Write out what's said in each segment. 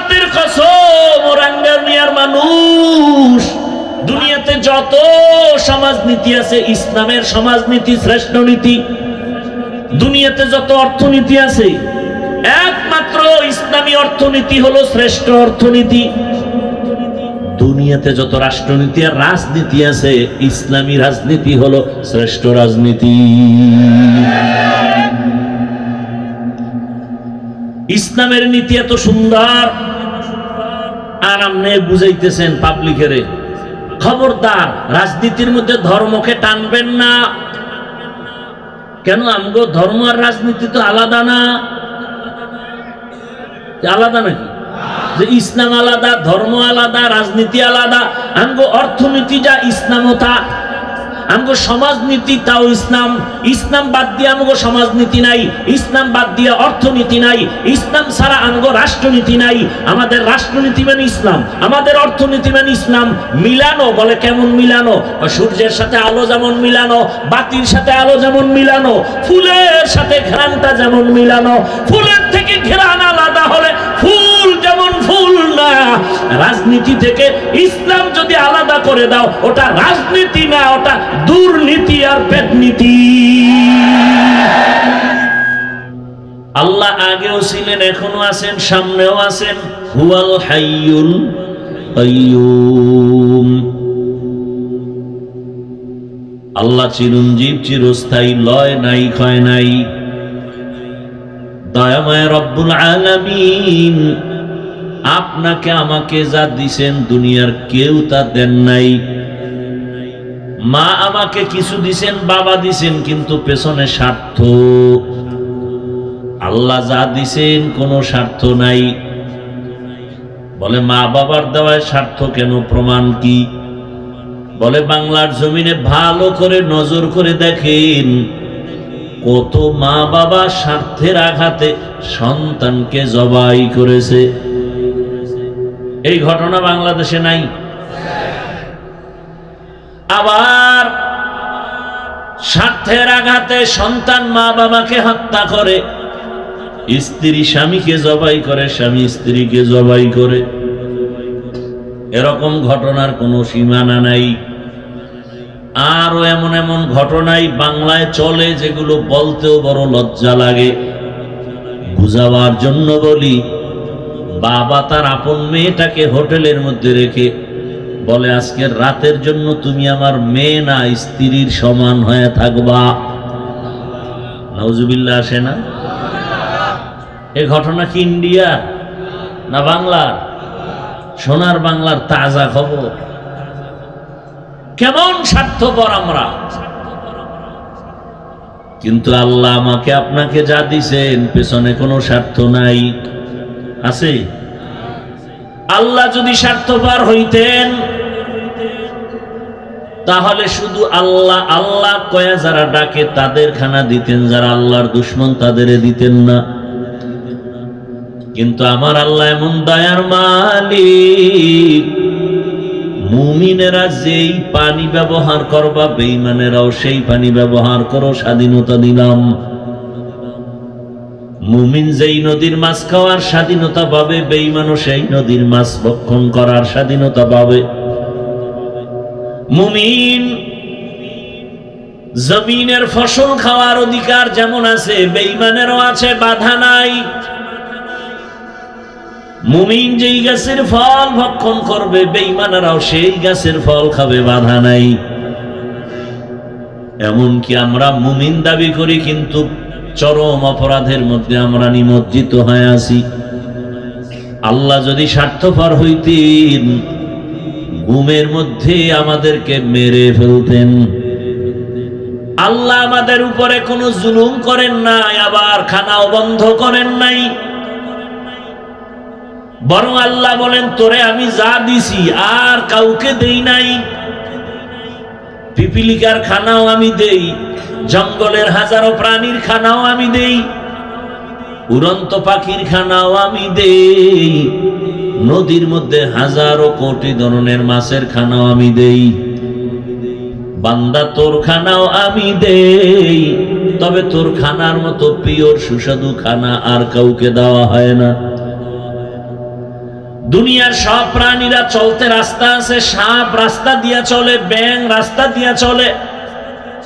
জাতের কসম ও রাঙ্গানিয়ার মানুষ, দুনিয়াতে যত সমাজনীতি আছে ইসলামের সমাজনীতি শ্রেষ্ঠ নীতি। দুনিয়াতে যত অর্থনীতি আছে একমাত্র ইসলামী অর্থনীতি হলো শ্রেষ্ঠ অর্থনীতি। দুনিয়াতে যত রাষ্ট্রনীতি আর রাজনীতি আছে ইসলামী রাজনীতি হলো শ্রেষ্ঠ রাজনীতি। ইসলামের নীতি এত সুন্দর আর আপনি বুঝাইতেছেন পাবলিকেরে খবরদার রাজনীতির মধ্যে ধর্মকে টানবেন না। কেন? আমগো ধর্ম আর রাজনীতি তো আলাদা না? আলাদা নাকি? যে ইসলাম আলাদা, ধর্ম আলাদা, রাজনীতি আলাদা। আমগো অর্থনীতি যা ইসলাম তা, আমগো সমাজনীতি তাও ইসলাম। ইসলাম বাদ দিয়ে আমগো সমাজনীতি নাই, ইসলাম বাদ দিয়ে অর্থনীতি নাই, ইসলাম ছাড়া আমগো রাষ্ট্রনীতি নাই। আমাদের রাষ্ট্রনীতি মানে ইসলাম, আমাদের অর্থনীতি মানে ইসলাম। মিলানো বলে কেমন মিলানো? সূর্যের সাথে আলো যেমন মিলানো, বাতির সাথে আলো যেমন মিলানো, ফুলের সাথে ঘ্রাণটা যেমন মিলানো। ফুলের থেকে ঘ্রাণ আলাদা হলে ফুল যেমন ফুল না। রাজনীতি থেকে ইসলাম যদি আলাদা করে দাও ওটা রাজনীতি না, ওটা দুর্নীতি আর পেটনীতি। আল্লাহ আগেও ছিলেন, এখনো আছেন, সামনেও আছেন। হুয়াল হাইয়ুল কাইয়ুম। আল্লাহ চিরঞ্জীব, চিরস্থায়ী, লয় নাই, ক্ষয় নাই। দয়াময় রব্বুল আলামিন আপনাকে আমাকে যা দিছেন দুনিয়ার কেউ তা দেন নাই। মা আমাকে কিছু দিছেন, বাবা দিছেন, কিন্তু পেছনে স্বার্থ। আল্লাহ যা দিছেন কোনো স্বার্থ নাই। বলে মা বাবার দেওয়ায় স্বার্থ কেন? প্রমাণ কি? বলে বাংলার জমিনে ভালো করে নজর করে দেখেন কত মা বাবা স্বার্থের আঘাতে সন্তানকে জবাই করেছে। এই ঘটনা বাংলাদেশে নাই? আবার স্বার্থের আঘাতে সন্তান মা বাবাকে হত্যা করে, স্ত্রী স্বামীকে জবাই করে, স্বামী স্ত্রীকে জবাই করে। এরকম ঘটনার কোনো সীমানা নাই। আরো এমন এমন ঘটনাই বাংলায় চলে যেগুলো বলতেও বড় লজ্জা লাগে। বুঝাবার জন্য বলি, বাবা তার আপন মেয়েটাকে হোটেলের মধ্যে রেখে বলে আজকের রাতের জন্য তুমি আমার মেয়ে না, স্ত্রীর সমান হয়ে থাকবা। নাউজুবিল্লাহ আসে না? এ ঘটনা কি ইন্ডিয়া না বাংলার? সোনার বাংলার তাজা খবর। কেমন স্বার্থপর আমরা! কিন্তু আল্লাহ আমাকে আপনাকে যা দিছেন পেছনে কোনো স্বার্থ নাই। আছে? আল্লাহ যদি স্বার্থপর হইতেন তাহলে শুধু আল্লাহ আল্লাহ কয়া যারা ডাকে তাদের খানা দিতেন, যারা আল্লাহর দুশমন তাদের দিতেন না। কিন্তু আমার আল্লাহ এমন দয়ার মালিক, মুমিনেরা যেই পানি ব্যবহার করবা বেঈমানেরাও সেই পানি ব্যবহার করো, স্বাধীনতা দিলাম। মুমিন যেই নদীর মাছ খাওয়ার স্বাধীনতা পাবে, বেঈমানও সেই নদীর মাছ ভক্ষণ করার স্বাধীনতা পাবে। মুমিন জমিনের ফসল খাওয়ার অধিকার যেমন আছে, বেঈমানেরও আছে, বাধা নাই। মুমিন যেই গাছের ফল ভক্ষণ করবে, বেঈমানেরাও সেই গাছের ফল খাবে, বাধা নাই। এমনকি আমরা মুমিন দাবি করি কিন্তু চরম অপরাধের মধ্যে আমরা নিমজ্জিত হয়ে আছি। আল্লাহ যদি স্বার্থপর হইতেন ঘুমের মধ্যে আমাদেরকে মেরে ফেলতেন। আল্লাহ আমাদের উপরে কোনো জুলুম করেন নাই, আবার খানাও বন্ধ করেন নাই। বরং আল্লাহ বলেন তোরে আমি যা দিছি আর কাউকে দেই নাই। পিপিলিকার খানাও আমি দেই, জঙ্গলের হাজারো প্রাণীর খানাও আমি দেই, উড়ন্ত পাখির খানাও আমি দেই, নদীর মধ্যে হাজারো কোটি ধরনের মাছের খানাও আমি দেই। বান্দা তোর খানাও আমি দেই, তবে তোর খানার মতো পিওর সুস্বাদু খানা আর কাউকে দেওয়া হয় না। দুনিয়ার সব প্রাণীরা চলতে রাস্তা আছে, সাপ রাস্তা দিয়া চলে, ব্যাঙ রাস্তা দিয়া চলে,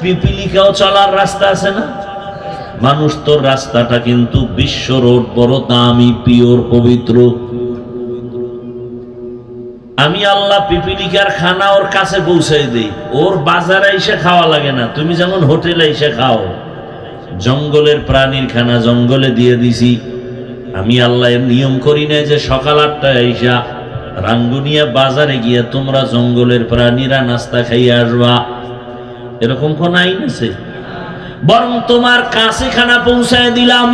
পিপিলিকাও চলার রাস্তা আছে না? মানুষ তোর রাস্তাটা কিন্তু বিশ্ব রোড, বড় দামি, পিওর, পবিত্র। আমি আল্লাহ পিপিলিকার খানা ওর কাছে পৌঁছাই দেই, ওর বাজারে এসে খাওয়া লাগে না। তুমি যেমন হোটেলে এসে খাও, জঙ্গলের প্রাণীর খানা জঙ্গলে দিয়ে দিছি। আমি আল্লাহ এর নিয়ম করি না যে সকাল 8টায় আইসা রাঙ্গুনিয়া বাজারে গিয়ে তোমরা জঙ্গলের প্রাণীরা নাস্তা খাইয়ে আসবা, এরকম কোন আইন আছে? বরং তোমার কাছে খানা পৌঁছায় দিলাম।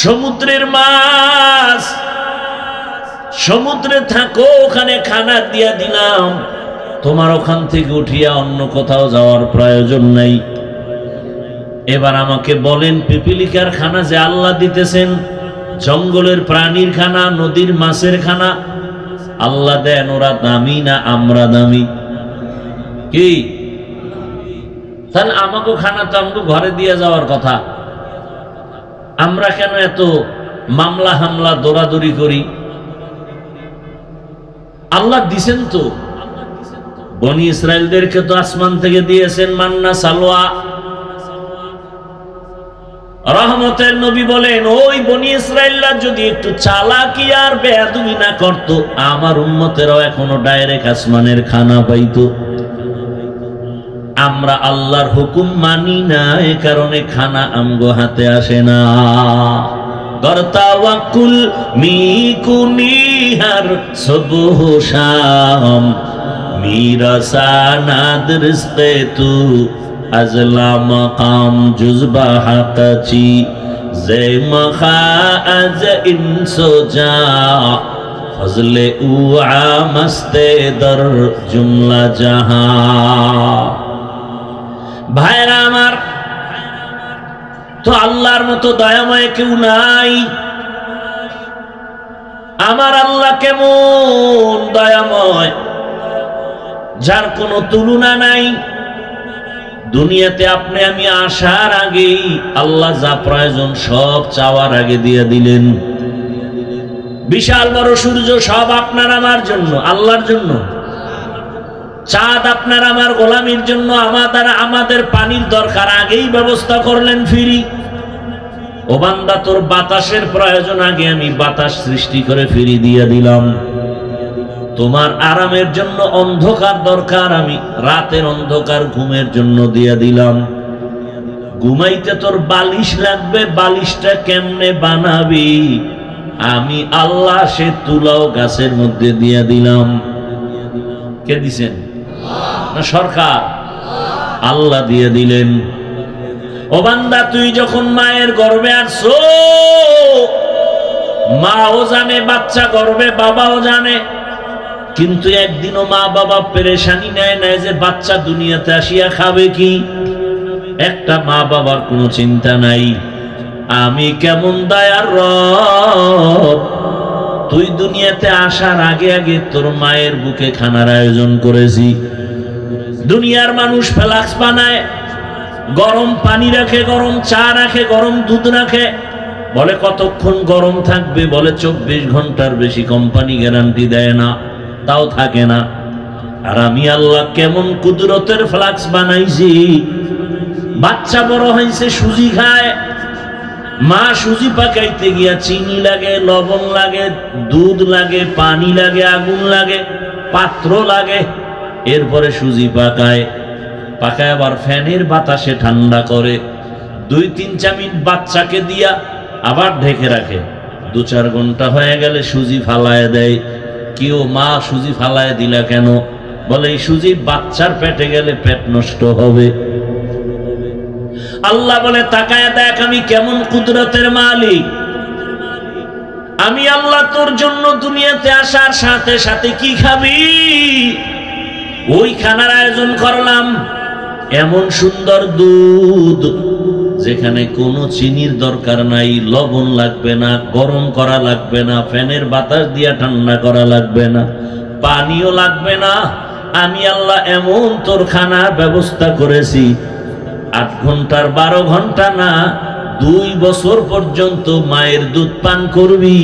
সমুদ্রের মাছ, সমুদ্রে থাকো, ওখানে খানা দিয়া দিলাম, তোমার ওখান থেকে উঠিয়া অন্য কোথাও যাওয়ার প্রয়োজন নাই। এবার আমাকে বলেন, পিপিলিকার খানা যে আল্লাহ দিতেছেন, জঙ্গলের প্রাণীর খানা, নদীর মাছের খানা আল্লাহ দেন, ওরা দামি না আমরা দামি? কি তাহলে আমাকে খানা তো আমাকে ঘরে দিয়ে যাওয়ার কথা, আমরা কেন এত মামলা হামলা দৌড়াদৌড়ি করি? আল্লাহ দিছেন তো, বনি ইসরায়েলদেরকে তো আসমান থেকে দিয়েছেন মান্না সালোয়া। রহমতের নবী বলেন, ওই বনি ইসরায়েলরা যদি একটু চালাকি আর বেয়াদবি না করত, আমার উম্মতেরাও এখনো ডাইরেক্ট আসমানের খানা পাইতো। আমরা আল্লাহর হুকুম মানি না, এ কারণে খানা আমগো হাতে আসে না। গরতাওয়াকুল মিকুনিহার সুবহ শাম মিরাসানাদ রিজকে তু আজলা মাকাম জুজবা হাকাচি জে মখা আজ ইনসোজা ফজলে উআ মস্তে দর জুমলা জাহা। ভাইরা আমার, তো আল্লাহর মতো দয়াময় কেউ নাই। আমার আল্লাহ কেমন দয়াময়, যার কোনো তুলনা নাই। দুনিয়াতে আপনি আমি আসার আগেই আল্লাহ যা প্রয়োজন সব চাওয়ার আগে দিয়ে দিলেন। বিশাল বড় সূর্য সব আপনার আমার জন্য, আল্লাহর জন্য। চাঁদ আপনার আমার গোলামির জন্য, আমাদের পানির দরকার আগেই ব্যবস্থা করলেন ফ্রি। ও বান্দা, তোর বাতাসের প্রয়োজন, আগে আমি বাতাস সৃষ্টি করে ফ্রি দিয়ে দিলাম। তোমার আরামের জন্য অন্ধকার দরকার, আমি রাতের অন্ধকার ঘুমের জন্য দিয়ে দিলাম। ঘুমাইতে তোর বালিশ লাগবে, বালিশটা কেমনে বানাবি? আমি আল্লাহ সে তুলাও গাছের মধ্যে দিয়ে দিলাম। কে দিছেন? না সরকার? আল্লাহ দিয়ে দিলেন। ও বান্দা, তুই যখন মায়ের গর্ভে আসছো, মাও জানে বাচ্চা গর্ভে, বাবাও জানে, কিন্তু একদিনও মা বাবা পেরেশানি নেয় না যে বাচ্চা দুনিয়াতে আসিয়া খাবে কি। একটা মা বাবার কোনো চিন্তা নাই। আমি কেমন দয়ার রব, তুই দুনিয়াতে আসার আগে আগে তোর মায়ের বুকে খানার আয়োজন করেছি। দুনিয়ার মানুষ ফ্লাক্স বানায়, গরম পানি রাখে, গরম চা রাখে, গরম দুধ রাখে, বলে কতক্ষণ গরম থাকবে, বলে 24 ঘন্টার বেশি কোম্পানি গ্যারান্টি দেয় না, তাও থাকে না। আর আমি আল্লাহ কেমন কুদরতের ফ্লাক্স বানাইছি। বাচ্চা বড় হয়েছে, সুজি খায়, মা সুজি পাকাইতে গিয়া চিনি লাগে, লবণ লাগে, দুধ লাগে, পানি লাগে, আগুন লাগে, পাত্র লাগে, এরপরে সুজি পাকায়, পাকায় আবার ফ্যানের বাতাসে ঠান্ডা করে, 2-3 মিনিট বাচ্চাকে দিয়া আবার ঢেকে রাখে। 2-4 ঘন্টা হয়ে গেলে সুজি ফালায় দেয়। কেউ, মা সুজি ফালায় দিলা কেন? বলে এই সুজি বাচ্চার পেটে গেলে পেট নষ্ট হবে। আল্লাহ বলে, তাকায় দেখ আমি কেমন কুদরতের মালিক। আমি আল্লাহ তোর জন্য দুনিয়াতে আসার সাথে সাথে কি খাবি ওই খানার আয়োজন করলাম। এমন সুন্দর দুধ যেখানে কোনো চিনির দরকার নাই, লবণ লাগবে না, গরম করা লাগবে না, ফ্যানের বাতাস দিয়া ঠান্ডা করা লাগবে না, পানিও লাগবে না। আমি আল্লাহ এমন তোর খানার ব্যবস্থা করেছি, 8 ঘন্টার 12 ঘন্টা না, 2 বছর পর্যন্ত মায়ের দুধ পান করবি,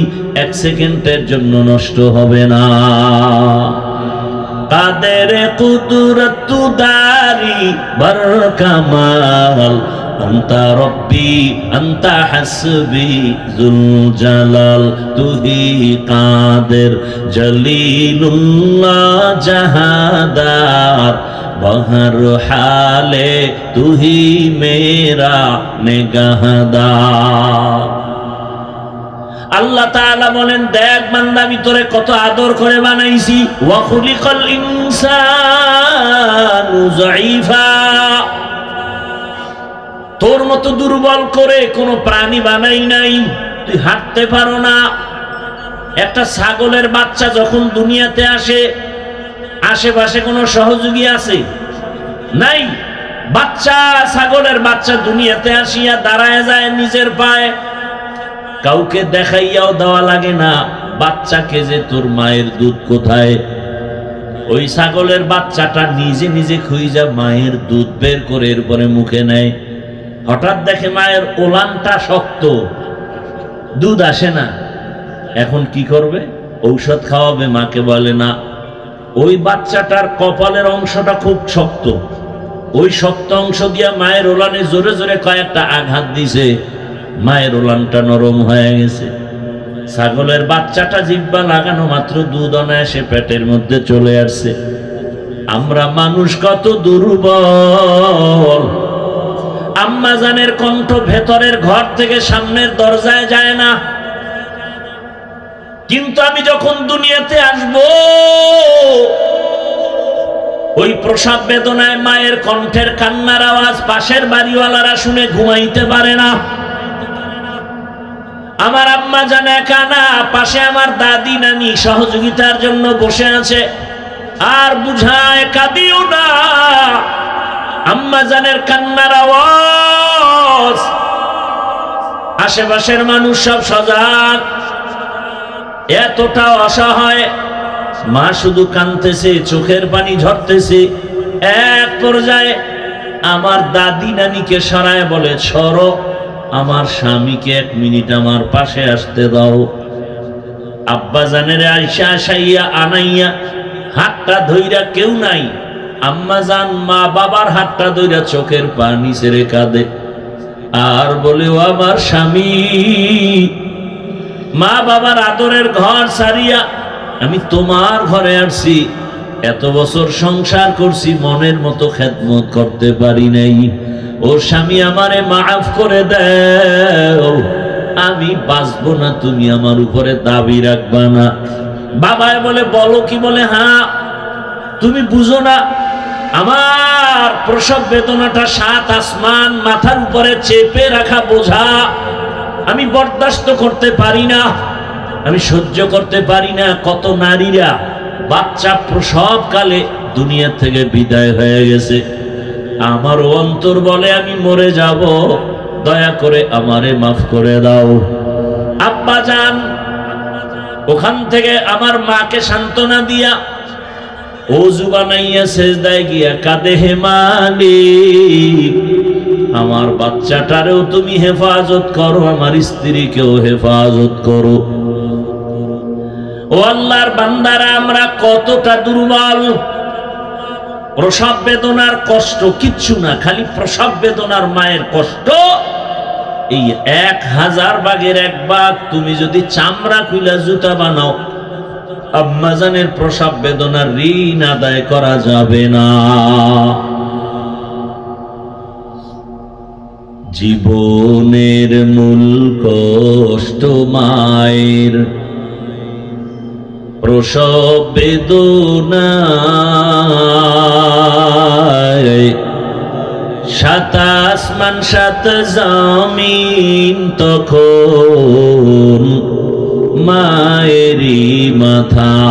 1 সেকেন্ডের জন্য নষ্ট হবে না। কাদের কুদরত দারি বর কামাল, আন্তা রব্বি আন্তা হাসবি যুল জালাল, তুহি কাদের জলিলুল্লাহ জাহাদার, বহর হালে তুহি মেরা নিগাহদার। আল্লাহ তাআলা বলেন, দেখ বান্দা আমি তোরে কত আদর করে বানাইছি। ওয়া খুলিকাল ইনসানু যায়ীফা, তোর মতো দুর্বল করে কোন প্রাণী বানাই নাই, তুই হাঁটতে পারো না। একটা ছাগলের বাচ্চা যখন দুনিয়াতে আসে, আশেপাশে কোনো সহযোগী আছে? নাই। বাচ্চা, ছাগলের বাচ্চা দুনিয়াতে আসিয়া দাঁড়ায় যায় নিজের পায়ে, কাউকে দেখাইয়াও দেওয়া লাগে না বাচ্চাকে যে তোর মায়ের দুধ কোথায়। ওই ছাগলের বাচ্চাটা নিজে নিজে খুঁজা মায়ের দুধ বের করে এরপরে মুখে নেয়। হঠাৎ দেখে মায়ের ওলানটা শক্ত, দুধ আসে না। এখন কি করবে? ঔষধ খাওয়াবে। মাকে বলে না, ওই বাচ্চাটার কপালের অংশটা খুব শক্ত, ওই শক্ত অংশ দিয়া মায়ের ওলানে জোরে জোরে কয়েকটা আঘাত দিছে, মায়ের ওলানটা নরম হয়ে গেছে। ছাগলের বাচ্চাটা জিহ্বা লাগানো মাত্র দুধ অনায়াসে পেটের মধ্যে চলে আসছে। আমরা মানুষ কত দুর্বল। আম্মা জানের কণ্ঠ ভেতরের ঘর থেকে সামনের দরজায় যায় না, কিন্তু আমি যখন দুনিয়াতে আসব, ওই প্রসব বেদনায় মায়ের কণ্ঠের কান্নার আওয়াজ পাশের বাড়িওয়ালারা শুনে ঘুমাইতে পারে না। আমার আম্মা জান একা না, পাশে আমার দাদি নানি সহযোগিতার জন্য বসে আছে, আর বুঝায় কাঁদিও না। আম্মা জানের কান্নার আওয়াজ, আশেপাশের মানুষ সব সজাগ, এতটা অসহায়। মা শুধু কাঁদতেছে, চোখের পানি ঝরতেছে। এক পর্যায়ে আমার দাদি নানিকে সরায় বলে, সরো, আমার স্বামীকে 1 মিনিট আমার পাশে আসতে দাও। আব্বা জানের আয়সা আসাইয়া আনাইয়া হাতটা ধইরা, কেউ নাই, আম্মা জান মা বাবার হাতটা ধইরা চোখের পানি ছেড়ে কাঁদে আর বলে, ও আমার স্বামী। মা বাবার আদরের ঘর ছাড়িয়া আমি তোমার ঘরে আসছি, এত বছর সংসার করছি, মনের মতো খেদমত করতে পারি নাই। ও স্বামী, আমারে মাফ করে দাও, আমি বাঁচবো না, তুমি আমার উপরে দাবি রাখবা না। বাবায় বলে, বলো কি? বলে, হ্যাঁ, তুমি বুঝো না, আমার প্রসব বেদনাটা 7 আসমান মাথার উপরে চেপে রাখা বোঝা, আমি বরদাস্ত করতে পারি না, আমি সহ্য করতে পারি না। কত নারীরা বাচ্চা প্রসবকালে দুনিয়া থেকে বিদায় হয়ে গেছে, আমার অন্তর বলে আমি মরে যাব, দয়া করে আমারে মাফ করে দাও। আব্বা জান ওখান থেকে আমার মাকে সান্ত্বনা দিয়া ওযু বানাইয়া সেজদায় গিয়া কাঁদে, হে মালিক, আমার বাচ্চাটারেও তুমি হেফাজত করো, আমার স্ত্রীকেও হেফাজত করো। ও আল্লাহর বান্দারা, আমরা কতটা দুর্বল। প্রসব বেদনার কষ্ট কিচ্ছু না, খালি প্রসব বেদনার মায়ের কষ্ট এই 1000 ভাগের 1 ভাগ। তুমি যদি চামড়া খুইলা জুতা বানাও, আম্মা জানের প্রসব বেদনার ঋণ আদায় করা যাবে না। জীবনের মূল কষ্ট মায়ের প্রসব বেদনা, 7 আসমান 7 জমিন তখন মায়েরই মাথায়।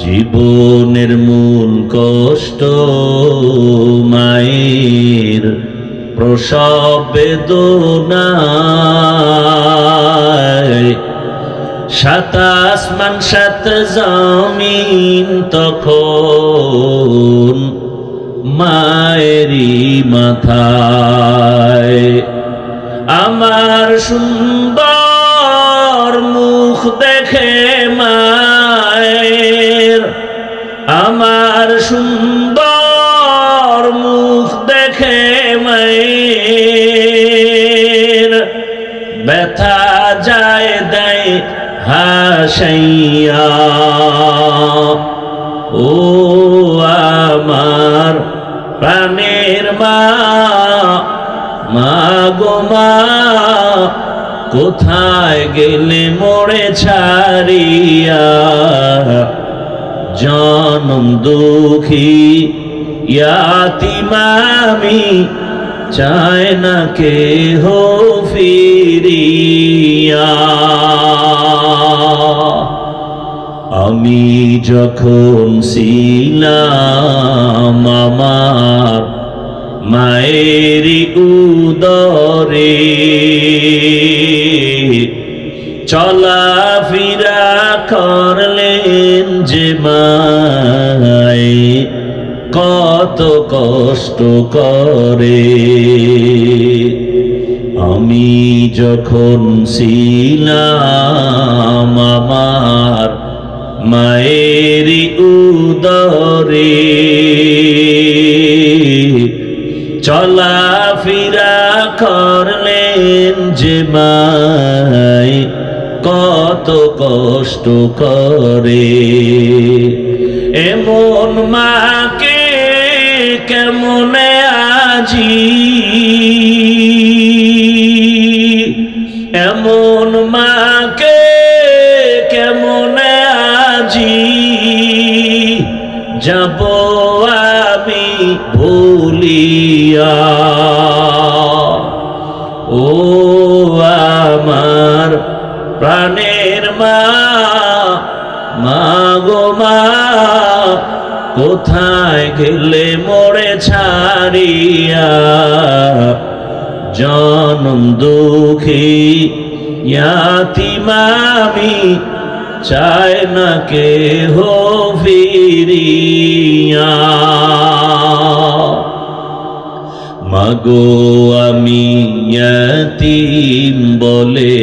জীবনের মূল কষ্ট মায়ের প্রসব বেদনা, 7 আসমান 7 জমিন তখন মায়েরি মাথায়। আমার সুন্দর মুখ দেখে মায়ের, আমার সুন্দর মুখ দেখে মায়ের ব্যথা যায় দেয় হাসাইয়া। ও আমার প্রাণের মা, মা গো মা, কোথায় গেলে মোরে ছাড়িয়া? জনম দুঃখী ইয়াতীম আমি, চায় না কেহ ফিরিয়া। আমি যখন ছিলাম আমার মায়েরি উদরে, চলাফেরা করলেন যে মায়, কত কষ্ট করে। আমি যখন ছিলাম আমার মায়েরি উদরে, চলাফেরা করলেন যে মায়, কত কষ্ট করে। এমন মাকে কেমনে আজি, এমন মাকে কেমনে আজি যাব আমি ভুলিয়া। ও আমার প্রাণের মা, মা গো মা, কোথায় গেলে মোরে ছাড়িয়া? জনম দুঃখী ইয়াতীম আমি, চায় না কেহ ফিরিয়া। মাগো আমি ইয়াতীম বলে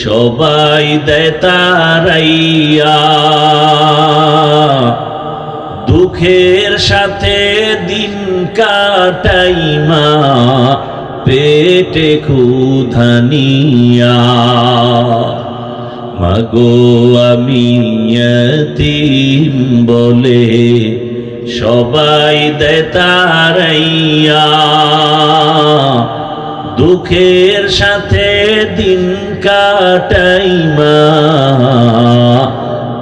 সবাই দেয় তাড়াইয়া, দুঃখের সাথে দিন কাটাই মা, পেটে ক্ষুধা নিয়া। মাগো আমি ইয়াতীম বলে সবাই দেয় তাড়াইয়া, দুঃখের সাথে দিন কাটাই মা,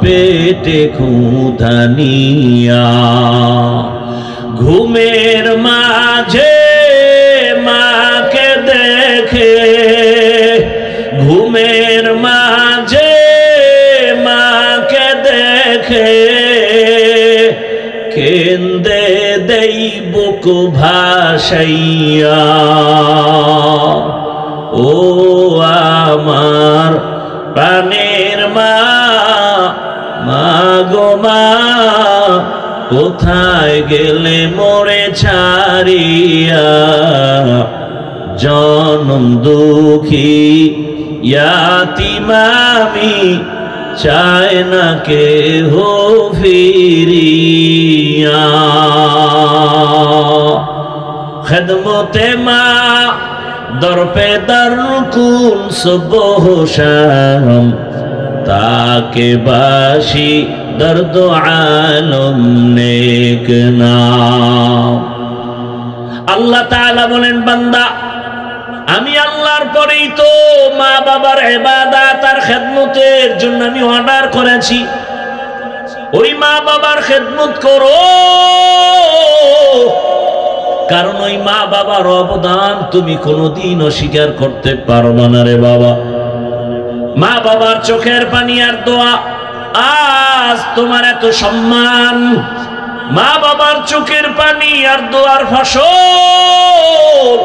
পেটে ক্ষুধা নিয়া। ঘুমের মাঝে মাকে দেখে, ঘুমের মাঝে মাকে দেখে, কেন্দে দেই বুক ভাসাইয়া। ও আমার প্রাণের মা, মা গো মা, কোথায় গেলে মোরে ছাড়িয়া? জনম দুঃখী ইয়াতীম আমি, চায় না কেহ ফিরিয়া। খেদমতে মা দরপে দর কুল সুবহ শাম, তাকে বাসি দর্দ আলম নেক নাম। আল্লাহ তাআলা বলেন, বান্দা আমি আল্লাহর পরেই তো মা বাবার ইবাদত আর খেদমতের জন্য আমি অর্ডার করেছি। ওই মা বাবার খেদমত করো, কারণ ওই মা বাবার অবদান তুমি কোনোদিন অস্বীকার করতে পারবে না রে বাবা। মা বাবার চোখের পানি আর দোয়া আজ তোমার এত সম্মান। মা বাবার চোখের পানি আর দোয়ার ফসল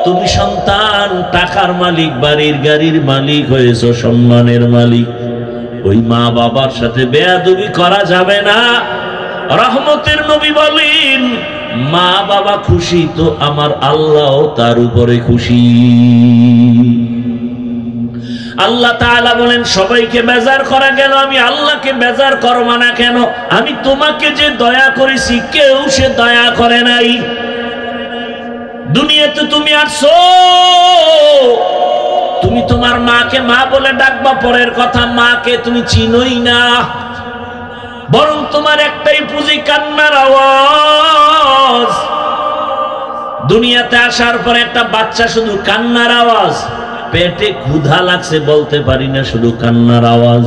তুমি সন্তান, টাকার মালিক, বাড়ির গাড়ির মালিক হয়েছো, সম্মানের মালিক। ওই মা বাবার সাথে বেয়াদবি করা যাবে না। রহমতের নবী বলেন, মা বাবা খুশি তো আমার আল্লাহও তার উপরে খুশি। আল্লাহ তাআলা বলেন সবাইকে বেজার করা গেল, আমি আল্লাহকে বেজার করব না কেন? আমি তোমাকে যে দয়া করেছি কেউ সে দয়া করে নাই। দুনিয়াতে তুমি আসছো, তুমি তোমার মাকে মা বলে ডাকবা, পরের কথা মাকে তুমি চিনোই না, বরং তোমার একটাই পুঁজি কান্নার আওয়াজ। দুনিয়াতে আসার পর একটা বাচ্চা শুধু কান্নার আওয়াজ, পেটে ক্ষুধা লাগছে বলতে পারি না শুধু কান্নার আওয়াজ,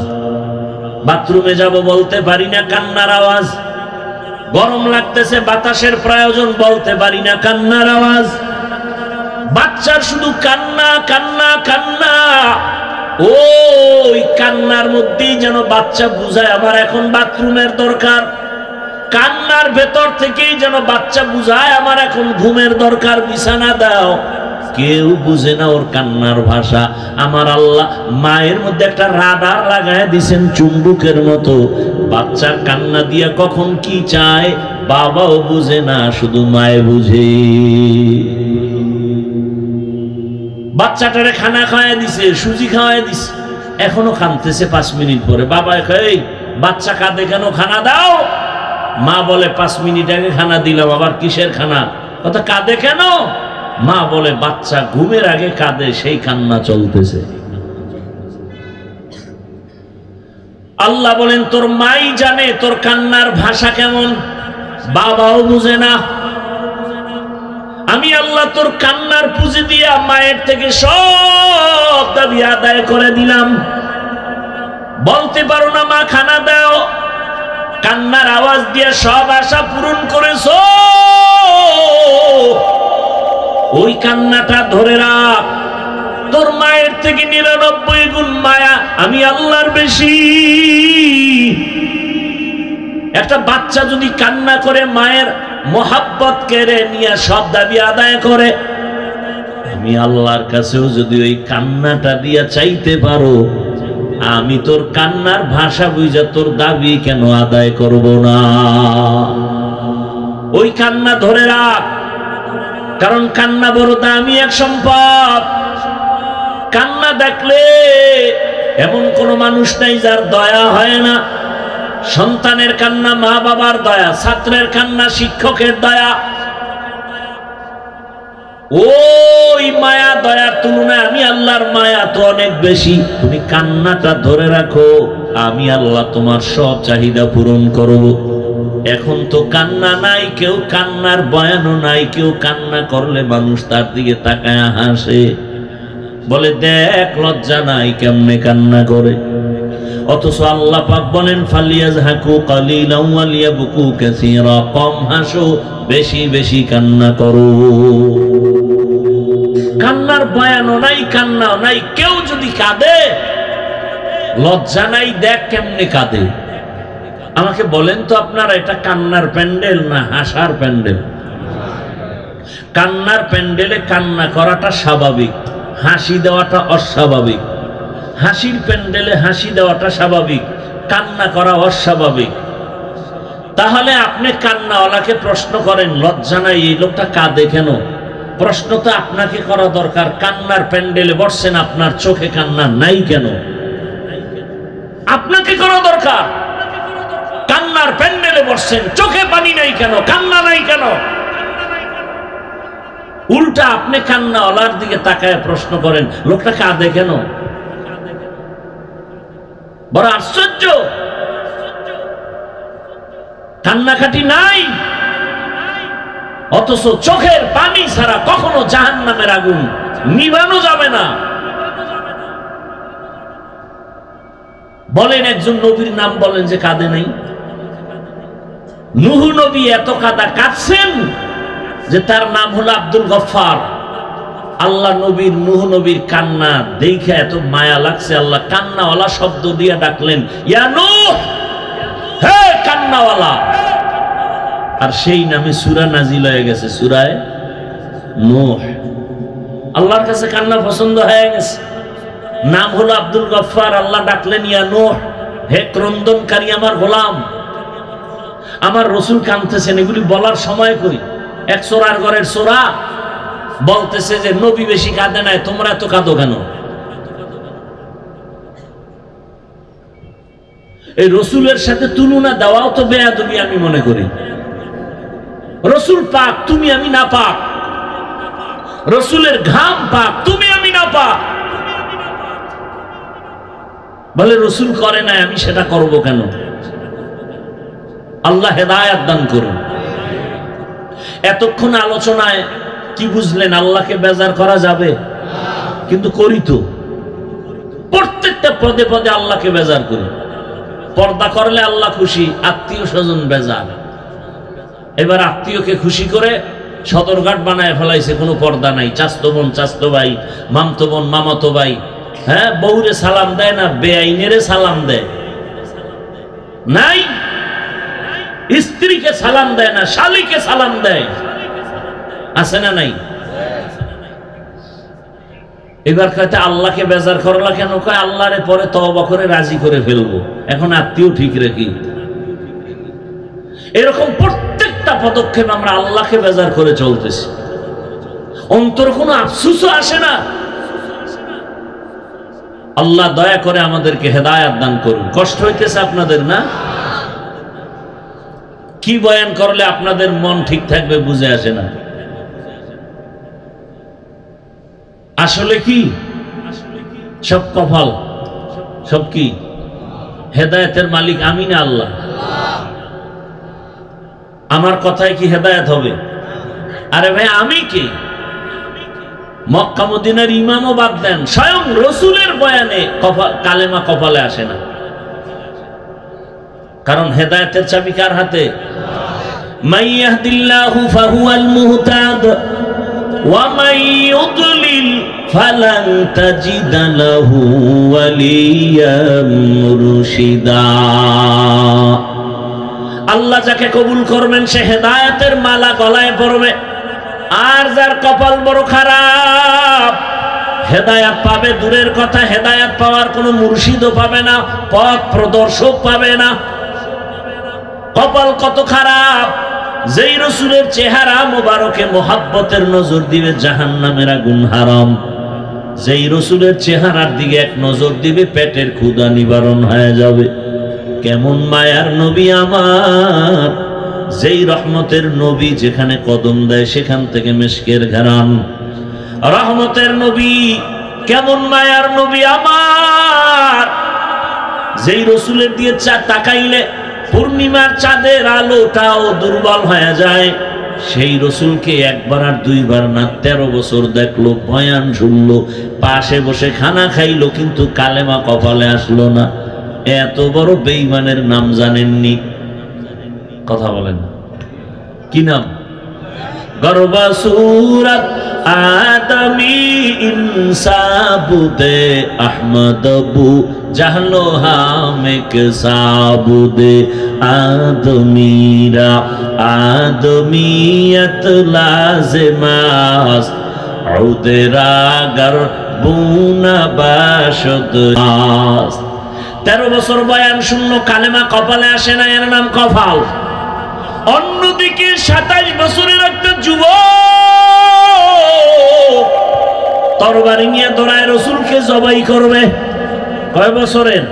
বাথরুমে যাব বলতে পারি না কান্নার আওয়াজ, গরম লাগতেছে বাতাসের প্রয়োজন বলতে পারি না কান্নার আওয়াজ। বাচ্চার শুধু কান্না কান্না কান্না। ওই কান্নার মধ্যেই যেন বাচ্চা বুঝায় আমার এখন বাথরুমের দরকার, কান্নার ভেতর থেকেই যেন বাচ্চা বুঝায় আমার এখন ঘুমের দরকার, বিছানা দাও। কেউ বুঝে না ওর কান্নার ভাষা। আমার আল্লাহ মায়ের মধ্যে একটা রাডার লাগায় দিয়েছেন চুম্বকের মতো, বাচ্চার কান্না দিয়া কখন কি চায় বাবাও বুঝে না, শুধু মায়ে বুঝে। বাচ্চাটারে খানা খাওয়াই দিছে, সুজি খাওয়াই দিছে, এখনো কাঁদতেছে। 5 মিনিট পরে বাবা কয় বাচ্চা কাঁদে কেন, খানা দাও। মা বলে 5 মিনিট আগে খানা দিলাম, আবার কিসের খানা? কথা কাঁদে কেন? মা বলে বাচ্চা ঘুমের আগে কাঁদে, সেই কান্না চলতেছে। আল্লাহ বলেন তোর মাই জানে তোর কান্নার ভাষা কেমন, বাবাও বুঝে না। আমি আল্লাহ তোর কান্নার পুঁজি দিয়া মায়ের থেকে সব দাবি আদায় করে দিলাম। বলতে পারো না মা খানা দাও, কান্নার আওয়াজ দিয়ে সব আশা পূরণ করেছো। ওই কান্নাটা ধরে রাখ, তোর মায়ের থেকে 99 গুণ মায়া আমি আল্লাহর বেশি। একটা বাচ্চা যদি কান্না করে মায়ের মোহাব্বত কেড়ে নিয়ে সব দাবি আদায় করে, আমি আল্লাহর কাছেও যদি ওই কান্নাটা দিয়া চাইতে পারো, আমি তোর কান্নার ভাষা বুঝা তোর দাবি কেন আদায় করব না? ওই কান্না ধরে রাখ, কারণ কান্না বড় দামি এক সম্পদ। কান্না দেখলে এমন কোন মানুষ নাই যার দয়া হয় না। সন্তানের কান্না মা বাবার দয়া, ছাত্রের কান্না শিক্ষকের দয়া। ওই মায়া দয়ার তুলনায় আমি আল্লাহর মায়া তো অনেক বেশি। তুমি কান্নাটা ধরে রাখো, আমি আল্লাহ তোমার সব চাহিদা পূরণ করব। এখন তো কান্না নাই, কেউ কান্নার বয়ানও নাই। কেউ কান্না করলে মানুষ তার দিকে তাকায় হাসে, বলে দেখ লজ্জা নাই কেমনে কান্না করে। অথচ আল্লাহ পাক বলেন ফালিয়াজহাকু কালিলান ওয়া লিয়াবকু কাসীরা, কম হাসো বেশি বেশি কান্না করো। কান্নার বয়ানও নাই, কান্নাও নাই। কেউ যদি কাঁদে লজ্জা নাই, দেখ কেমনে কাঁদে। আমাকে বলেন তো আপনারা এটা কান্নার প্যান্ডেল না হাসার প্যান্ডেল? কান্নার প্যান্ডেলে কান্না করাটা স্বাভাবিক, হাসি দেওয়াটা অস্বাভাবিক। হাসির প্যান্ডেলে হাসি দেওয়াটা স্বাভাবিক, কান্না করা অস্বাভাবিক। তাহলে আপনি কান্নাওয়ালাকে প্রশ্ন করেন লজ্জা নাই এই লোকটা কাঁদে কেন? প্রশ্ন তো আপনাকে করা দরকার, কান্নার প্যান্ডেলে বসছেন, আপনার চোখে কান্না নাই কেন? আপনাকে করা দরকার, কান্নার প্যান্ডেলে বসছেন, চোখে পানি নাই কেন, কান্না নাই কেন? উল্টা আপনি কান্নাওয়ালার দিকে তাকায় প্রশ্ন করেন লোকটা কাঁদে কেন? বড় আশ্চর্য। কান্নাকাটি নাই, অথচ চোখের পানি ছাড়া কখনো জাহান্নামের আগুন নিভানো যাবে না। বলেন একজন নবীর নাম বলেন যে কাঁদে নাই। নূহ নবী এত কাঁদছেন যে তার নাম হলো আব্দুল গফফার। আল্লাহ নবীর নূহ নবীর কান্না দেখে এত মায়া লাগছে, আল্লাহ কান্নাওয়ালা শব্দ দিয়ে ডাকলেন, ইয়া নূহ, হে কান্নাওয়ালা। আর সেই নামে সূরা নাজিল হয়ে গেছে, সূরায়ে নূহ। আল্লাহর কাছে কান্না পছন্দ হয়ে গেছে, নাম হলো আব্দুল গফফার। আল্লাহ ডাকলেন, ইয়া নূহ, হে ক্রন্দনকারী আমার গোলাম। আমার রসুল কাঁদতেছেন, এগুলি বলার সময় কই? এক চোরার ঘরের চোরা বলতেছে যে নবী বেশি কাঁদে নাই, তোমরা এত কাঁদো কেন? এই রসুলের সাথে তুলনা দেওয়াও তো বেয়াদবি আমি মনে করি। রসুল পাক, তুমি আমি না পাক। রসুলের ঘাম পাক, তুমি আমি না পাক। বলে রসুল করে নাই, আমি সেটা করব কেন? আল্লাহ হেদায়েত দান করুন। এতক্ষণ আলোচনায় কি বুঝলেন? আল্লাহকে বেজার করা যাবে, কিন্তু করি তো। প্রত্যেকটা পদে পদে আল্লাহকে বেজার করি। পর্দা করলে আল্লাহ খুশি, আত্মীয় স্বজন বেজার। এবার আত্মীয়কে খুশি করে সদরঘাট বানায় ফেলাইছে, কোনো পর্দা নাই। চাস্তো বোন চাস্তো ভাই, মামতো বোন মামাতো ভাই, হ্যাঁ, বউরে সালাম দেয় না, বেআইনেরে সালাম দেয় নাই। স্ত্রীকে সালাম দেয় না, শালীকে সালাম দেয়, আছে না নাই? এবার কয়টা আল্লাহকে বেজার করলা কেন? কয় আল্লাহরে পরে তওবা করে রাজি করে ফেলবো, এখন আত্মীয় ঠিক রেখি। এরকম প্রত্যেকটা পদক্ষেপ আমরা আল্লাহকে বেজার করে চলতেছি। অন্তর কোনো আফসোসও আসে না। আল্লাহ দয়া করে আমাদেরকে হেদায়েত দান করুন। কষ্ট হইতেছে আপনাদের না? কি বয়ান করলে আপনাদের মন ঠিক থাকবে বুঝে আসে না। আসলে কি সব কপাল, সব কি হেদায়েতের মালিক আমি না আল্লাহ? আমার কথায় কি হেদায়েত হবে? আরে ভাই আমি কি? মক্কা মদিনার ইমামও বাদ দেন, স্বয়ং রসুলের বয়ানে কালেমা কপালে আসে না। কারণ হেদায়েতের চাবি কার হাতে? মাইয়াহদিল্লাহু ফাহুয়াল মুহতাদ ওয়া মান ইউদ্লিল ফালান তাজিদা লাহু ওয়ালিয়াম মুরশিদা। আল্লাহ যাকে কবুল করবেন সে হেদায়েতের মালা গলায় পরবে, আর যার কপাল বড় খারাপ হেদায়েত পাবে দূরের কথা, হেদায়েত পাওয়ার কোনো মুর্শিদও পাবে না, পথ প্রদর্শক পাবে না। কপাল কত খারাপ! যেই রসুলের চেহারা মোবারকে মোহাব্বতের নজর দিবে জাহান্নামের আগুন হারাম। যেই রসুলের চেহারার দিকে এক নজর দিবে পেটের ক্ষুধা নিবারণ হয়ে যাবে। কেমন মায়ার নবী আমার! যেই রহমতের নবী যেখানে কদম দেয় সেখান থেকে মিশকের ঘরাণ। রহমতের নবী, কেমন মায়ার নবী আমার! যেই রসুলের দিয়ে তাকাইলে পূর্ণিমার চাঁদের আলোটাও দুর্বল হয়ে যায়। সেই রসুলকে একবার আর দুইবার না 13 বছর দেখলো, বয়ান শুনলো, পাশে বসে খানা খাইলো, কিন্তু কালেমা কপালে আসলো না। এত বড় বেঈমানের নাম জানেননি? কথা বলেন কি নাম? গরবা সুরত আদমি ইনসাবুদে আহমদবু জাহলো হামেক সাবুদে আদমিরা আদমিয়ত লাজমাস উদরাগর বুনা বাশদ আস। 13 বছর বয়ান শূন্য, কালেমা কপালে আসে না, এর নাম কপাল। অন্যদিকে 27 বছরের একটা যুবক তরবারি নিয়ে দৌড়ায় রসুলকে জবাই করবে। কয় বছরের?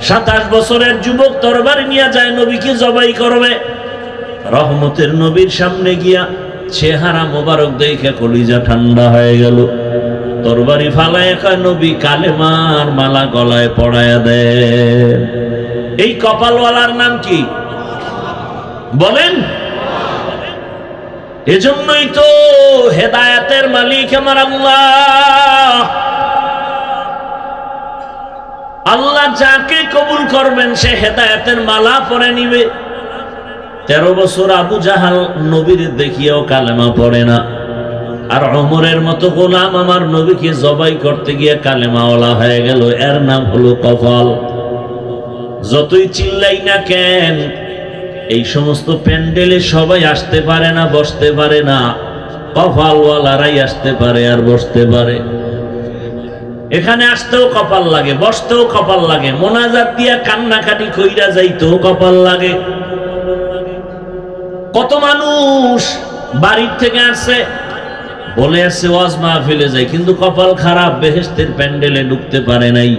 27 বছরের যুবক তরবারি নিয়ে যায় নবীকে জবাই করবে। রহমতের নবীর সামনে গিয়া চেহারা মোবারক দেখে কলিজা ঠান্ডা হয়ে গেল। তরবারি ফালায় কয় নবী কালেমার মালা গলায় পড়ায়া দেন। এই কপালওয়ালার নাম কি বলেন? এজন্যই তো হেদায়েতের মালিক আমার আল্লাহ। আল্লাহ যাকে কবুল করবেন সে হেদায়েতের মালা পরে নিবে। 13 বছর আবু জাহাল নবীর দেখিয়াও কালেমা পড়ে না, আর ওমরের মতো গোলাম আমার নবীকে জবাই করতে গিয়ে কালেমাওয়ালা হয়ে গেল। এর নাম হলো কপাল। যতই চিল্লাই না কেন, এই সমস্ত প্যান্ডেলে সবাই আসতে পারে না, বসতে পারে না। কপালওয়ালারাই আসতে পারে আর বসতে পারে। এখানে আসতেও কপাল লাগে, বসতেও কপাল লাগে, মোনাজাত দিয়া কান্নাকাটি কইরা যাইতেও কপাল লাগে। কত মানুষ বাড়ির থেকে আসছে, বলে আসছে ওয়াজ মাহফিলে যায়, কিন্তু কপাল খারাপ, বেহেশতের প্যান্ডেলে ঢুকতে পারে নাই।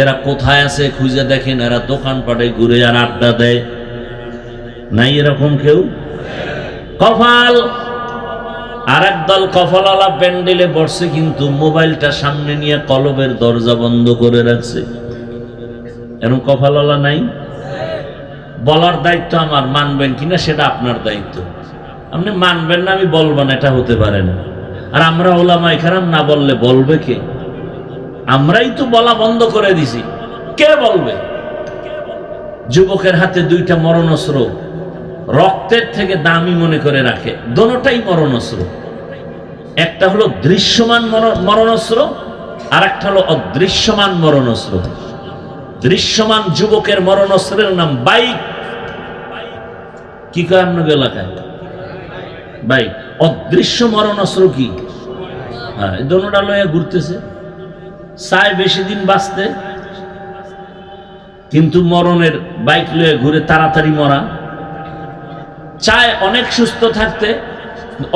এরা কোথায় আছে খুঁজে দেখেন, এরা দোকানপাটে ঘুরে আর আড্ডা দেয়। নাই এরকম কেউ? কপাল। আর একদল কপালওয়ালা প্যান্ডেলে বসছে, কিন্তু মোবাইলটা সামনে নিয়ে কলবের দরজা বন্ধ করে রাখছে। এরকম কপালওয়ালা নাই? বলার দায়িত্ব আমার, মানবেন কিনা সেটা আপনার দায়িত্ব। আপনি মানবেন না, আমি বলবো না, এটা হতে পারে না। আর আমরা ওলামায়ে কেরাম না বললে বলবে কে? আমরাই তো বলা বন্ধ করে দিছি, কে বলবে? যুবকের হাতে দুইটা মরণাস্ত্র, রক্তের থেকে দামি মনে করে রাখে, দোনোটাই মরণাস্ত্র। একটা হলো দৃশ্যমান মরণাস্ত্র, আর একটা হলো অদৃশ্যমান মরণাস্ত্র। দৃশ্যমান যুবকের মরণাস্ত্রের নাম বাইক। কি কয় আপনাদের এলাকায়? বাইক। অদৃশ্য মরণাস্ত্র কি? হ্যাঁ, দোনোটা লয়ে ঘুরতেছে, চায় বেশি দিন বাঁচতে, কিন্তু মরণের বাইক লয়ে ঘুরে তাড়াতাড়ি মরা। চায় অনেক সুস্থ থাকতে,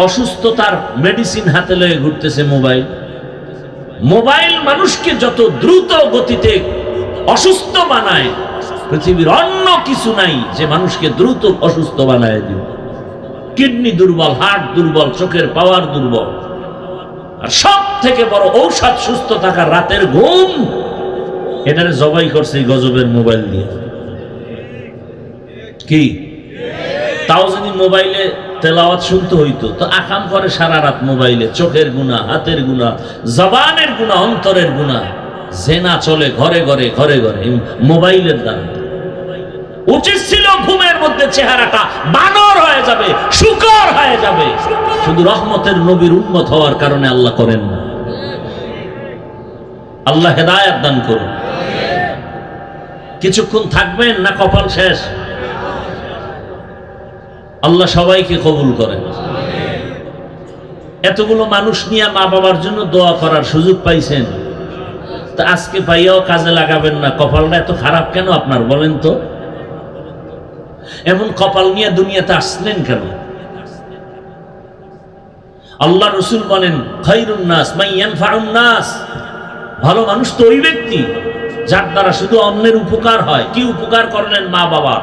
অসুস্থতার মেডিসিন হাতে লয়ে ঘুরতেছে মোবাইল। মোবাইল মানুষকে যত দ্রুত গতিতে অসুস্থ বানায়, পৃথিবীর অন্য কিছু নাই যে মানুষকে দ্রুত অসুস্থ বানায় দিবে। কিডনি দুর্বল, হার্ট দুর্বল, চোখের পাওয়ার দুর্বল। আর সব থেকে বড় ঔষধ সুস্থ থাকার রাতের ঘুম, এটারে জবাই করছে এই গজবের মোবাইল দিয়ে। কি তাও যদি মোবাইলে তেলাওয়াত শুনতে হইতো, তো আকাম করে সারা রাত মোবাইলে। চোখের গুনাহ, হাতের গুনাহ, জবানের গুনাহ, অন্তরের গুনাহ। জেনা চলে ঘরে ঘরে ঘরে ঘরে মোবাইলের দ্বারা। উচিত ছিল ঘুমের মধ্যে চেহারাটা বানর হয়ে যাবে, শুকর হয়ে যাবে। শুধু রহমতের নবীর উম্মত হওয়ার কারণে আল্লাহ করেন না। আল্লাহ হেদায়েত দান করুন। কিছুক্ষণ থাকবেন না কপাল শেষ? আল্লাহ সবাইকে কবুল করেন। এতগুলো মানুষ নিয়ে মা বাবার জন্য দোয়া করার সুযোগ পাইছেন, তা আজকে পাইয়াও কাজে লাগাবেন না। কপালটা এত খারাপ কেন আপনার, বলেন তো? এমন কপাল নিয়ে দুনিয়াতে আসলেন কেন? আল্লাহ রাসূল বলেন, খায়রুন নাস মান ইয়ানফাউন নাস। ভালো মানুষ তো ওই ব্যক্তি যার দ্বারা শুধু অন্যের উপকার হয়। কি উপকার করলেন? মা বাবা।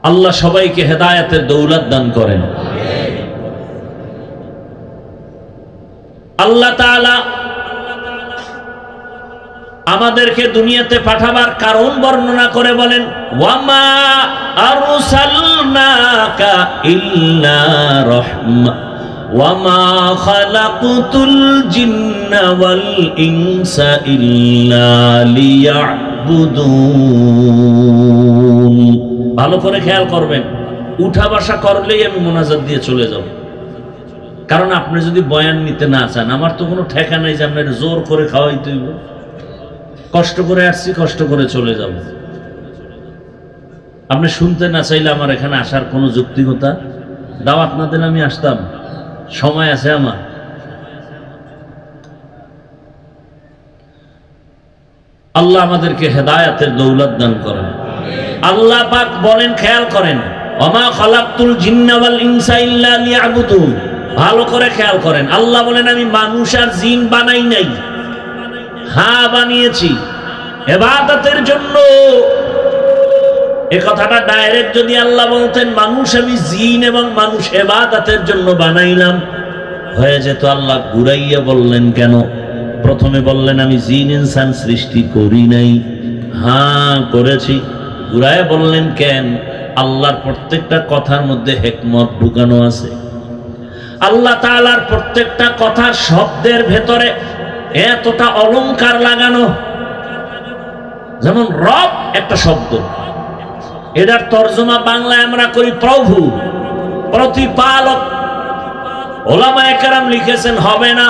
আল্লাহ সবাইকে হেদায়েতের দৌলত দান করেন। আল্লাহ তাআলা আমাদেরকে দুনিয়াতে পাঠাবার কারণ বর্ণনা করে বলেন, ওয়ামা আরসালনাকা ইল্লা রাহমা ওয়ামা খালাকতুল জিন্না ওয়াল ইনসা ইল্লা লিয়াবুদুন। ভালো করে খেয়াল করবেন, উঠা বসা করলেই আমি মোনাজাত দিয়ে চলে যাব। কারণ আপনি যদি বয়ান নিতে না চান, আমার তো কোনো ঠেকা নাই যে আপনার জোর করে খাওয়াইতে হইব। কষ্ট করে আসছি, কষ্ট করে চলে যাব। আপনি শুনতে না চাইলে আমার এখানে আসার কোনো যৌক্তিকতা? দাওয়াত না দিলে আমি আসতাম? সময় আছে আমার। আল্লাহ আমাদেরকে হেদায়েতের দৌলত দান করেন। আল্লাহ পাক বলেন, খেয়াল করেন, ওমা খালাকতুল জিন্না ওয়াল ইনসা ইল্লা লিয়াবুদুন। ভালো করে খেয়াল করেন, আল্লাহ বলেন আমি মানুষ আর জিন বানাই নাই। হ্যাঁ, বানিয়েছি ইবাদতের জন্য। এই কথাটা ডাইরেক্ট যদি আল্লাহ বলতেন, মানুষ আমি জিন এবং মানুষ ইবাদতের জন্য বানাইলাম, হয়ে যেত। আল্লাহ ঘুরাইয়া বললেন কেন? প্রথমে বললেন আমি জিন ইনসান সৃষ্টি করি নাই। হ্যাঁ করেছি। ঘুরাইয়া বললেন কেন? আল্লাহর প্রত্যেকটা কথার মধ্যে হিকমত ঢুকানো আছে। আল্লাহ তাআলার প্রত্যেকটা কথার শব্দের ভেতরে এতটা অলংকার লাগানো। যেমন রব একটা শব্দ, এটার তর্জমা বাংলায় আমরা করি প্রভু, প্রতিপালক। ওলামায়ে কেরাম লিখেছেন হবে না,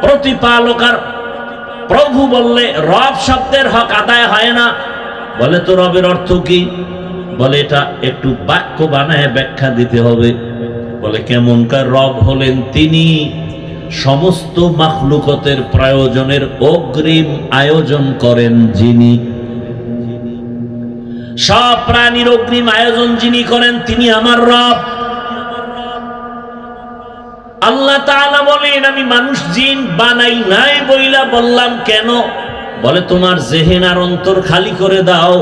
প্রতিপালক আর প্রভু বললে রব শব্দের হক আদায় হয় না। বলে তো রবের অর্থ কি? বলে এটা একটু বাক্য বানায় ব্যাখ্যা দিতে হবে। বলে কেমনকার রব হলেন? তিনি সমস্ত মাখলুকতের প্রয়োজনের অগ্রিম আয়োজন করেন যিনি। সব প্রাণীর অগ্রিম আয়োজন যিনি করেন তিনি আমার রব। আল্লাহ তাআলা বলেন আমি মানুষ জিন বানাই নাই বইলা বললাম কেন? বলে তোমার জেহেন আর অন্তর খালি করে দাও,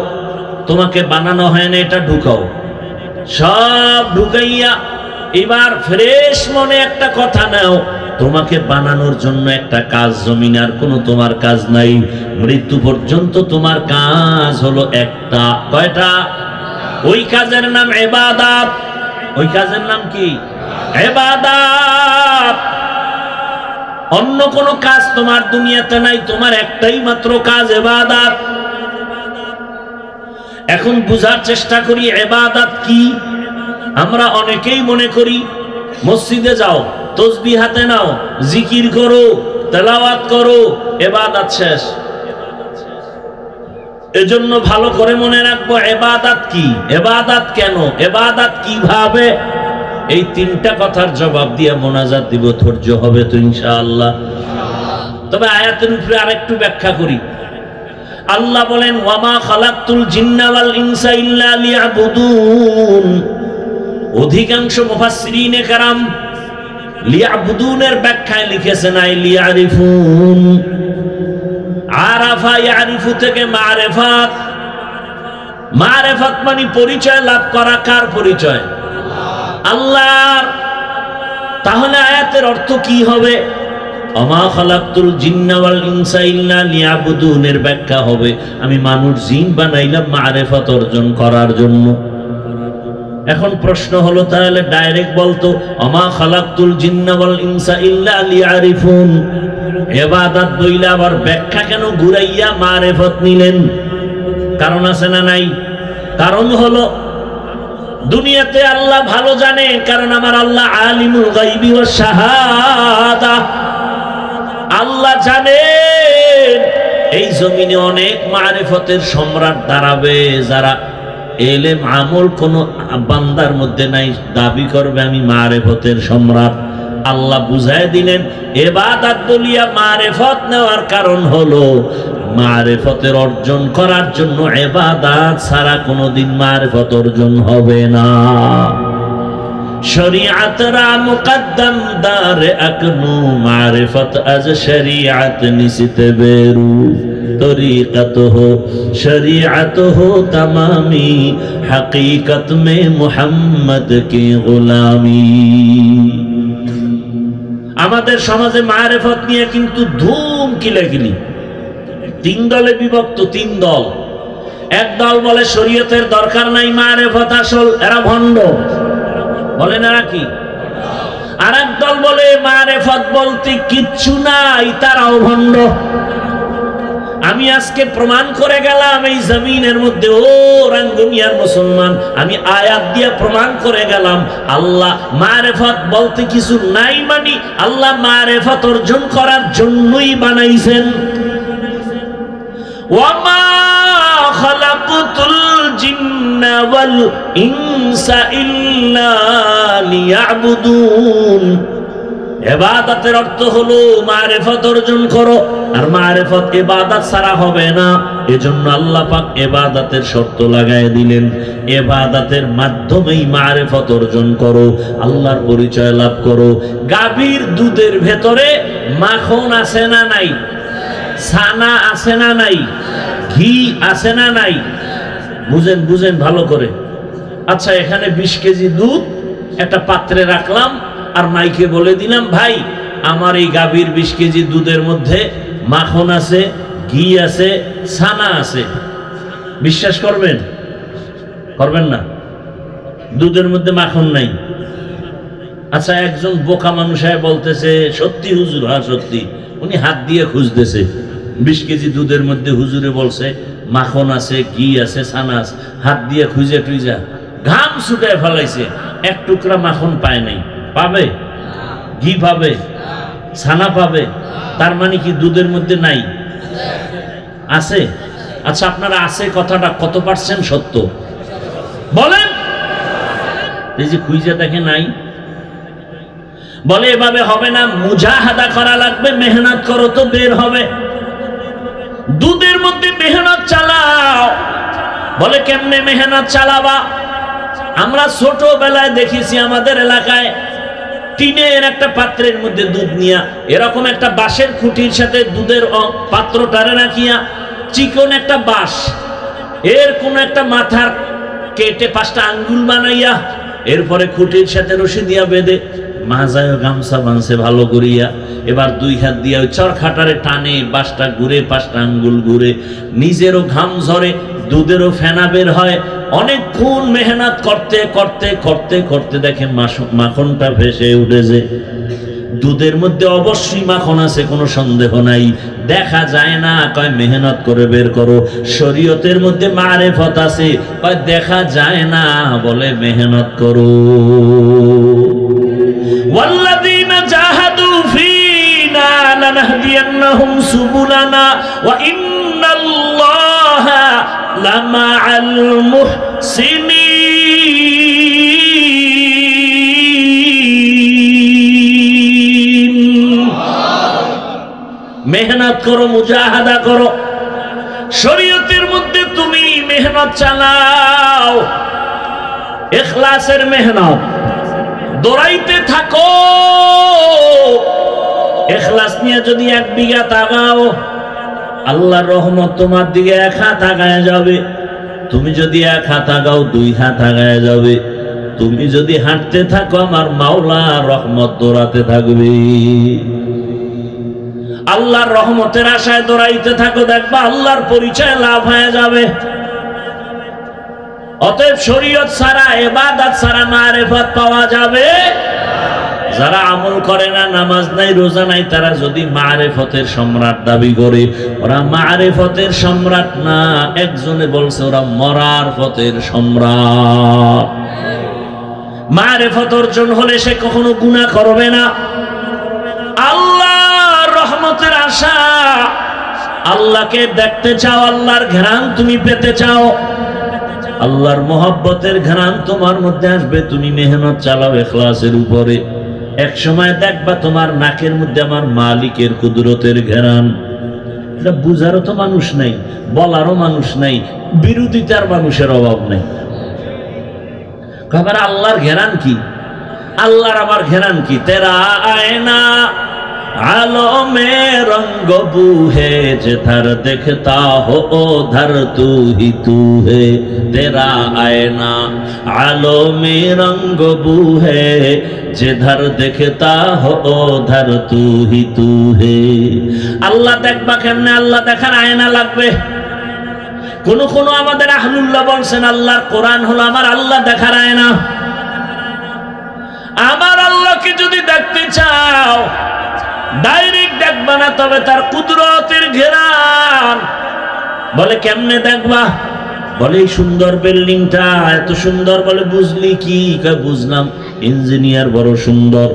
তোমাকে বানানো হয় না এটা ঢুকাও। সব ঢুকাইয়া এবার ফ্রেশ মনে একটা কথা নাও, তোমাকে বানানোর জন্য একটা কাজ, জমিন আর কোনো তোমার কাজ নাই। মৃত্যু পর্যন্ত তোমার কাজ হলো একটা। কয়টা? ওই কাজের নাম ইবাদত। ওই কাজের নাম কি? ইবাদত। অন্য কোনো কাজ তোমার দুনিয়াতে নাই, তোমার একটাই মাত্র কাজ ইবাদত। এখন বুঝার চেষ্টা করি ইবাদত কি। আমরা অনেকেই মনে করি মসজিদে যাও, তসবিহ হাতে নাও, জিকির করো, তেলাওয়াত করো, ইবাদত শেষ। এজন্য ভালো করে মনে রাখবো ইবাদত কি, ইবাদত কেন, ইবাদত কিভাবে। এই তিনটা কথার জবাব দিয়ে মোনাজাত দিব, ধৈর্য হবে তো ইনশাআল্লাহ। তবে আয়াতের উপরে আরেকটু ব্যাখ্যা করি। আল্লাহ বলেন ওয়ামা খালাকতুল জিন্না ওয়াল ইনসা ইল্লা লিয়াবুদুন। অধিকাংশ মুফাসসিরিনে কেরাম লিয়াবুদুনের ব্যাখ্যায় লিখেছেন আই লিয়ারিফুন। আরাফা ইয়ারিফু থেকে মারিফাত। মারিফাত মানে পরিচয় লাভ করা। কার পরিচয়? আল্লাহর। তাহলে আয়াতের অর্থ কি হবে? ওমা খালাকতুল জিন্না ওয়াল ইনসা ইল্লা লিয়াবুদুনের ব্যাখ্যা হবে আমি মানুষ জিন বানাইলাম মারিফাত অর্জন করার জন্য। এখন প্রশ্ন হলো তাহলে ডাইরেক্ট বলতো ওমা খালাকতুল জিন্না ওয়াল ইনসা ইল্লা লিয়ারিফুন। ইবাদত বইলা আবার ব্যাখ্যা কেন ঘুরাইয়া মারিফাত নিলেন? কারণ আছে না নাই? কারণ হলো দুনিয়াতে আল্লাহ ভালো জানে, কারণ আমার আল্লাহ আলিমুল গায়বি ওয়াশ শাহাদা। আল্লাহ জানেন এই জমিনে অনেক মারিফতের সম্রাট দাঁড়াবে, যারা এলেম আমল কোন বান্দার মধ্যে নাই, দাবি করবে আমি মারিফতের সম্রাট। আল্লাহ বুঝায় দিলেন ইবাদত বলিয়া মারিফত নেওয়ার কারণ হলো মারিফতের অর্জন করার জন্য ইবাদত ছাড়া কোনোদিন মারিফত অর্জন হবে না। শরীয়ত রা মুকদ্দম দার আকনু মারিফত আজ শরীয়ত নিসতে বেরু তরিকত হো শরীয়ত হো তমামি হकीकत में মুহাম্মদ কি গোলামি। আমাদের সমাজে মারিফত নিয়ে কিন্তু ধুম কিলাকিলি। তিন দলে বিভক্ত, তিন দল। এক দল বলে শরীয়তের দরকার নাই, মারিফত আসল, এরা ভণ্ড। বলেন এরা কি? আর এক দল বলে মারিফত বলতে কিচ্ছু নাই, তারাও ভণ্ড। আমি আজকে প্রমাণ করে গেলাম এই জমিনের মধ্যে, ও রাঙ্গুনিয়ার মুসলমান, আমি আয়াত দিয়ে প্রমাণ করে গেলাম আল্লাহ মারিফত বলতে কিছু নাই, মানে আল্লাহ মারিফত অর্জন করার জন্যই বানাইছেন। ওয়ামা খালাকতুল জিন্না ওয়াল ইনসা ইল্লা লিয়াবুদুন। ইবাদতের অর্থ হলো মারিফত অর্জন করো, আর মারিফত ইবাদত ছাড়া হবে না। এজন্য আল্লাহ পাক ইবাদতের শর্ত লাগায় দিলেন, ইবাদতের মাধ্যমেই মারিফত অর্জন করো, আল্লাহর পরিচয় লাভ করো। গাভীর দুধের ভেতরে মাখন আছে না নাই? ছানা আছে না নাই? ঘি আছে না নাই? বুঝেন বুঝেন ভালো করে। আচ্ছা, এখানে 20 কেজি দুধ একটা পাত্রে রাখলাম, আর মাইকে বলে দিলাম ভাই আমার এই গাভীর 20 কেজি দুধের মধ্যে মাখন আছে, ঘি আছে, ছানা আছে। বিশ্বাস করবেন? করবেন না? দুধের মধ্যে মাখন নাই। আচ্ছা, একজন বোকা মানুষ বলতেছে সত্যি হুজুর? হ্যাঁ সত্যি। উনি হাত দিয়ে খুঁজতেছে 20 কেজি দুধের মধ্যে হুজুরে বলছে মাখন আছে, ঘি আছে, ছানা আছে। হাত দিয়ে খুঁজে টুইজা ঘাম ছুটায় ফেলাইছে, এক টুকরা মাখন পায় নাই। পাবে? ঘি পাবে, ছানা পাবে, তার মানে কি দুধের মধ্যে নাই? আছে। আচ্ছা, আপনারা আছে কথাটা কত % সত্য বলেন? এই যে খুঁজে দেখে নাই। বলে এভাবে হবে না, মুজাহাদা করা লাগবে, মেহনত করো তো বের হবে। দুধের মধ্যে মেহনত চালাও। বলে কেমনে মেহনত চালাবা? আমরা ছোটবেলায় দেখেছি আমাদের এলাকায় টিনের একটা পাত্রের মধ্যে দুধ নিয়া এরকম একটা বাঁশের খুঁটির সাথে দুধের পাত্রটারে রাখিয়া চিকন একটা বাঁশ এর কোন একটা মাথার কেটে 5টা আঙ্গুল বানাইয়া এরপরে খুঁটির সাথে রশি দিয়া বেঁধে মাজায় গামছা বাঁধছে ভালো করিয়া, এবার 2 হাত দিয়া ওই চরখাটারে টানে, বাঁশটা ঘুরে, 5টা আঙ্গুল ঘুরে, নিজেরও ঘাম ঝরে, দুধেরও ফেনা বের হয়। অনেকক্ষণ মেহনত করতে করতে করতে করতে দেখে মাখনটা ভেসে উঠেছে। দুধের মধ্যে অবশ্যই মাখন আছে, কোনো সন্দেহ নাই, দেখা যায় না। কয় মেহনত করে বের করো। শরীয়তের মধ্যে মারেফত আছে, কয় দেখা যায় না, বলে মেহনত করো। ওয়াল্লাযীনা জাহাদু ফীনা লানাহদিয়ান্নাহুম সুবুলানা ওয়া ইন্নাল্লাহা লামাআল মুহসিনিন। মেহনত করো, মুজাহাদা করো, শরীয়তের মধ্যে তুমি মেহনত চালাও, ইখলাসের মেহনত, দৌড়াইতে থাকো। ইখলাস নিয়ে যদি 1 বিঘা তাকাও, আল্লাহর রহমত তোমার দিকে 1 হাত আগায় যাবে। তুমি যদি 1 হাত আগাও, 2 হাত আগায় যাবে। তুমি যদি হাঁটতে থাকো, আমার মাওলা রহমত দৌড়াতে থাকবে। আল্লাহর রহমতের আশায় দৌড়াইতে থাকো, দেখবা আল্লাহর পরিচয় লাভ হয়ে যাবে। অতএব শরীয়ত ছাড়া, ইবাদত ছাড়া মারেফত পাওয়া যাবে। যারা আমল করে না, নামাজ নাই, রোজা নাই, তারা যদি মারেফতের সম্রাট দাবি করে, ওরা মারেফতের সম্রাট না। একজনে বলছে ওরা মরার পথের সম্রাট। মারেফত অর্জন হলে সে কখনো গুনাহ করবে না। আল্লাহর রহমতের আশা, আল্লাহকে দেখতে চাও, আল্লাহর ঘ্রাণ তুমি পেতে চাও, আল্লাহর মোহাব্বতের ঘ্রাণ তোমার মধ্যে আসবে। তুমি মেহনত চালাও ইখলাসের উপরে, এক সময় দেখবা তোমার নাকের মধ্যে আমার মালিকের কুদরতের ঘ্রাণ। এটা বুঝারও তো মানুষ নাই, বলারও মানুষ নাই, বিরোধিতার মানুষের অভাব নেই। খবর আল্লাহর ঘ্রাণ কি? আল্লাহর আমার ঘ্রাণ কি? তেরা আয়না आलो में रंग बू है जिधर दिखता हो उधर तू ही तू है। तेरा आईना आलो में रंग बू है जिधर दिखता हो उधर तू ही तू है। আল্লাহ দেখবা কেমনে? আল্লাহ দেখার আয়না লাগবে। কোন কোন আমাদের আহলুল্লাহ বলছেন আল্লাহর কোরআন হলো আমার আল্লাহ দেখার আয়না। আমার আল্লাহকে যদি দেখতে চাও, ডাইরেক্ট দেখবা না, তবে তার কুদরতের ঘেরান। বলে কেমনে দেখবা? বলে এই সুন্দর বিল্ডিংটা এত সুন্দর, বলে বুঝলি কি? কয় বুঝলাম, ইঞ্জিনিয়ার বড় সুন্দর।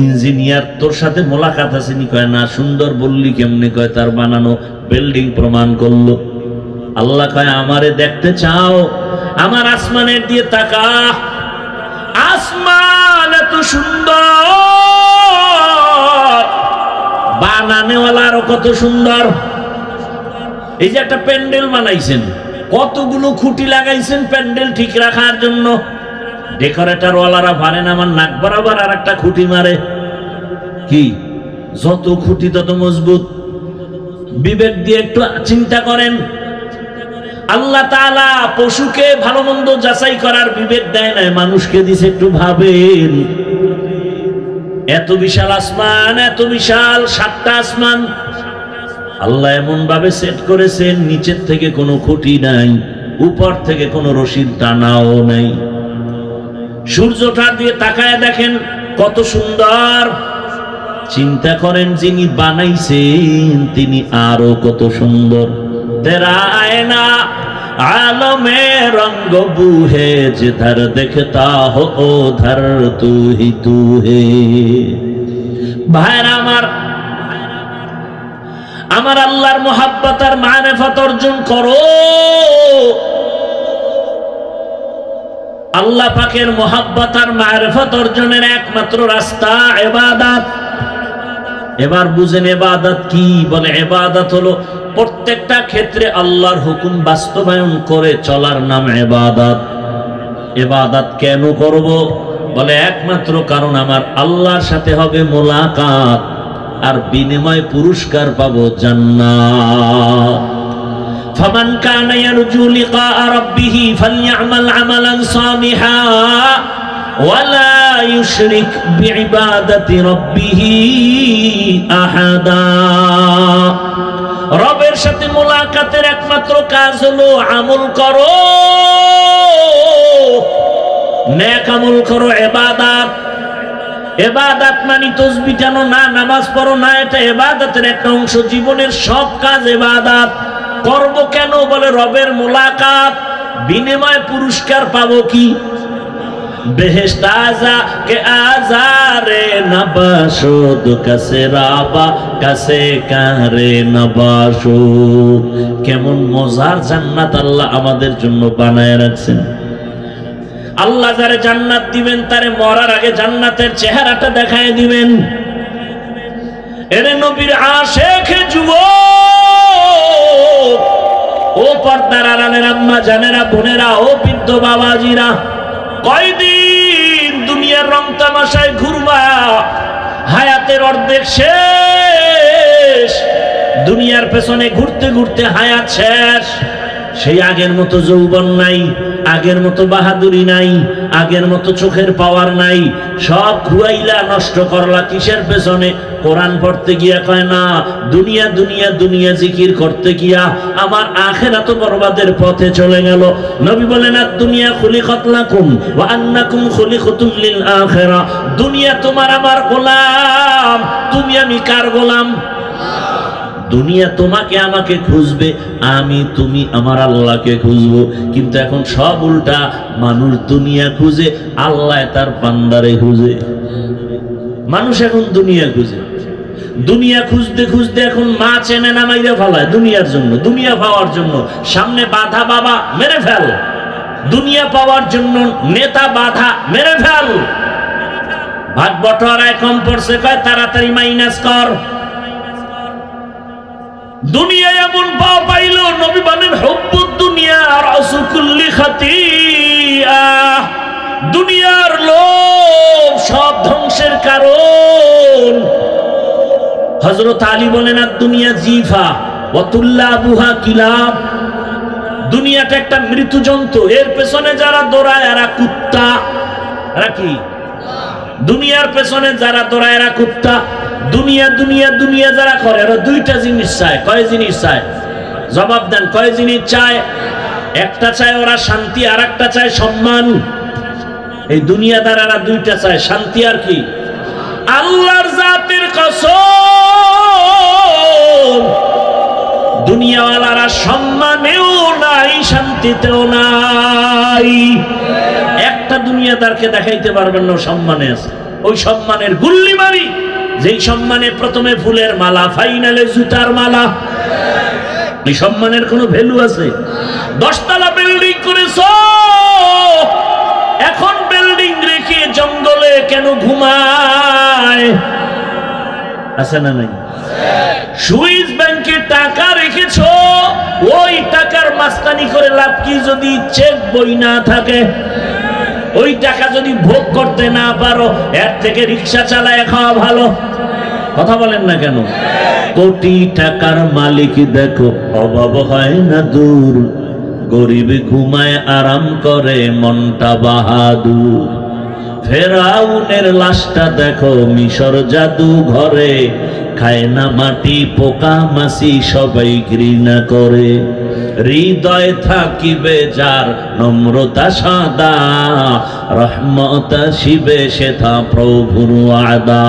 ইঞ্জিনিয়ার তোর সাথে মোলাকাত আছে নি? কয় না। সুন্দর বললি কেমনে? কয় তার বানানো বিল্ডিং প্রমাণ করলো। আল্লাহ কয় আমারে দেখতে চাও, আমার আসমানের দিয়ে তাকা। আসমান এত সুন্দর, বানানেওয়ালা আরো কত সুন্দর। এই যে একটা প্যান্ডেল বানাইছেন, কতগুলো খুঁটি লাগাইছেন প্যান্ডেল ঠিক রাখার জন্য। ডেকোরেটর ওয়ালারা পারেন আমার নাক বরাবর আর একটা খুঁটি মারে। কি? যত খুঁটি তত মজবুত। বিবেক দিয়ে একটু চিন্তা করেন, আল্লাহ তাআলা পশুকে ভালো মন্দ যাচাই করার বিবেক দেয় না, মানুষকে দিছে। একটু ভাবেন, এত বিশাল আসমান, এত বিশাল 7টা আসমান আল্লাহ এমন ভাবে সেট করেছেন, নিচের থেকে কোনো খুঁটি নাই, উপর থেকে কোনো রশিদ টানাও নাই। সূর্যটা দিয়ে তাকায় দেখেন কত সুন্দর। চিন্তা করেন যিনি বানাইছেন তিনি আরো কত সুন্দর। তেরা আয়না आलो में रंग बू है जिधर दिखता हो उधर तू ही तू है। ভাইরা আমার আল্লাহর মুহাব্বত আর মারিফত অর্জন করো। আল্লাহ পাকের মুহাব্বত আর মারিফত অর্জনের একমাত্র রাস্তা ইবাদত। এবার বুঝেন ইবাদত কি। বলে ইবাদত হলো প্রত্যেকটা ক্ষেত্রে আল্লাহর হুকুম বাস্তবায়ন করে চলার নাম ইবাদত। ইবাদত কেন করব? বলে একমাত্র কারণ আমার আল্লাহর সাথে হবে মোলাকাত, আর বিনিময় পুরস্কার পাবো জান্নাত। ফামান কানা ইয়ারজু লিকা রাব্বিহি ফালইআমাল আমালান সালিহা ওয়ালা ইউশরিক বিইবাদাতি রাব্বিহি আহাদা। রবের সাথে মোলাকাতের একমাত্র কাজ হলো আমল করো, নেক আমল করো, ইবাদত। ইবাদত মানে তাসবিহ টানো না, নামাজ পড়ো না, এটা ইবাদতের একটা অংশ। জীবনের সব কাজ ইবাদত। করব কেন? বলে রবের মোলাকাত, বিনিময় পুরস্কার পাবো কি? বেহেশত আজা কে আজারে নবাশুদ কাছে রাবা কাছে কারে নবাশুদ। কেমন মজার জান্নাত আল্লাহ আমাদের জন্য বানায় রাখছেন। আল্লাহ যারে জান্নাত দিবেন তারে মরার আগে জান্নাতের চেহারাটা দেখায় দিবেন। এরে নবীর আশিক যুবক, ও পর্দার আড়ালের আম্মা জানেরা, বোনেরা, ও বৃদ্ধ বাবাজিরা, কয়দিন দুনিয়ার রং তামাশায় ঘুরবা? হায়াতের অর্ধেক শেষ। দুনিয়ার পেছনে ঘুরতে ঘুরতে হায়াত শেষ। সেই আগের মতো যৌবন নাই, আগের মতো বাহাদুরি নাই, আগের মতো চোখের পাওয়ার নাই। সব খুয়াইলা নষ্ট করলা কিসের পেছনে? কোরআন পড়তে গিয়া কয় না, দুনিয়া দুনিয়া দুনিয়া জিকির করতে গিয়া আমার আখিরাত বরবাদের পথে চলে গেল। নবী বলেন আর দুনিয়া খুলিকাত লাকুম ওয়া আন্নাকুম খুলিকাতুম লিল আখিরা। দুনিয়া তোমার আমার গোলাম, তুমি আমি কার গোলাম? দুনিয়া তোমাকে আমাকে খুঁজবে, আমি তুমি আমার আল্লাহকে খুঁজবো। কিন্তু এখন সব উল্টা, মানুষ দুনিয়া খুঁজে, আল্লাহ তার বান্দারে খুঁজে। মানুষ এখন দুনিয়া খুঁজে, দুনিয়া খুঁজতে খুঁজতে এখন মা চেনে না মাইরে ফেলায় দুনিয়ার জন্য, দুনিয়া পাওয়ার জন্য। সামনে বাধা বাবা মেরে ফেল, দুনিয়া পাওয়ার জন্য নেতা বাধা মেরে ফেল। ভাগ বটোয়ারায় কম পড়ছে, কয় তাড়াতাড়ি মাইনাস কর। দুনিয়া এমন পাওয়া পাইল, নবী বলেন হুব্বুদ দুনিয়া রাসু কুল্লি খাতিয়া। দুনিয়ার লোভ সব ধ্বংসের কারণ। হযরত আলী বলেন আর দুনিয়া জিফা ওয়া তুল্লাবুহা কিলাব। দুনিয়াটা একটা মৃত্যু জন্তু, এর পেছনে যারা দৌড়ায় এরা কুত্তা। এরা কি? দুনিয়ার পেছনে যারা দৌড়ায় এরা কুত্তা। দুনিয়া দুনিয়া দুনিয়া যারা করে এরা দুইটা জিনিস চায়। কয় জিনিস চায়? জবাব দেন, কয় জিনিস চায়? একটা চায় ওরা শান্তি, আর একটা চায় সম্মান। এই দুনিয়াদারেরা দুইটা চায়, শান্তি আর কি? আল্লাহর জাতের কসম, দুনিয়াওয়ালারা সম্মানেও নাই, শান্তিতেও নাই। একটা দুনিয়াদারকে দেখাইতে পারবেন না সম্মানে আছে। ওই সম্মানের গুল্লি মারি, যেই সম্মানে প্রথমে ফুলের মালা, ফাইনালে জুতার মালা। এই সম্মানের কোনো ভ্যালু আছে? 10 তলা বিল্ডিং করেছো, এখন বিল্ডিং রেখে জঙ্গলে কেন ঘুমায়? আছে না নাই? সুইস ব্যাংকে টাকা রেখেছো, ওই টাকার মাস্তানি করে লাভ কি যদি চেক বই না থাকে? ওই টাকা যদি ভোগ করতে না পারো, এর থেকে রিক্সা চালায় খাওয়া ভালো। কথা বলেন না কেন? কোটি টাকার মালিক দেখো, অভাব হয় না দূর। গরিব ঘুমায় আরাম করে, মনটা বাহাদুর। ফেরাউনের লাশটা দেখো, মিশর জাদু ঘরে। খায় না মাটি, পোকা মাছি সবাই ঘৃণা করে। হৃদয় থাকিবে যার নম্রতা সাদা, রহমত আসিবে সেথা প্রভুর ওয়াদা।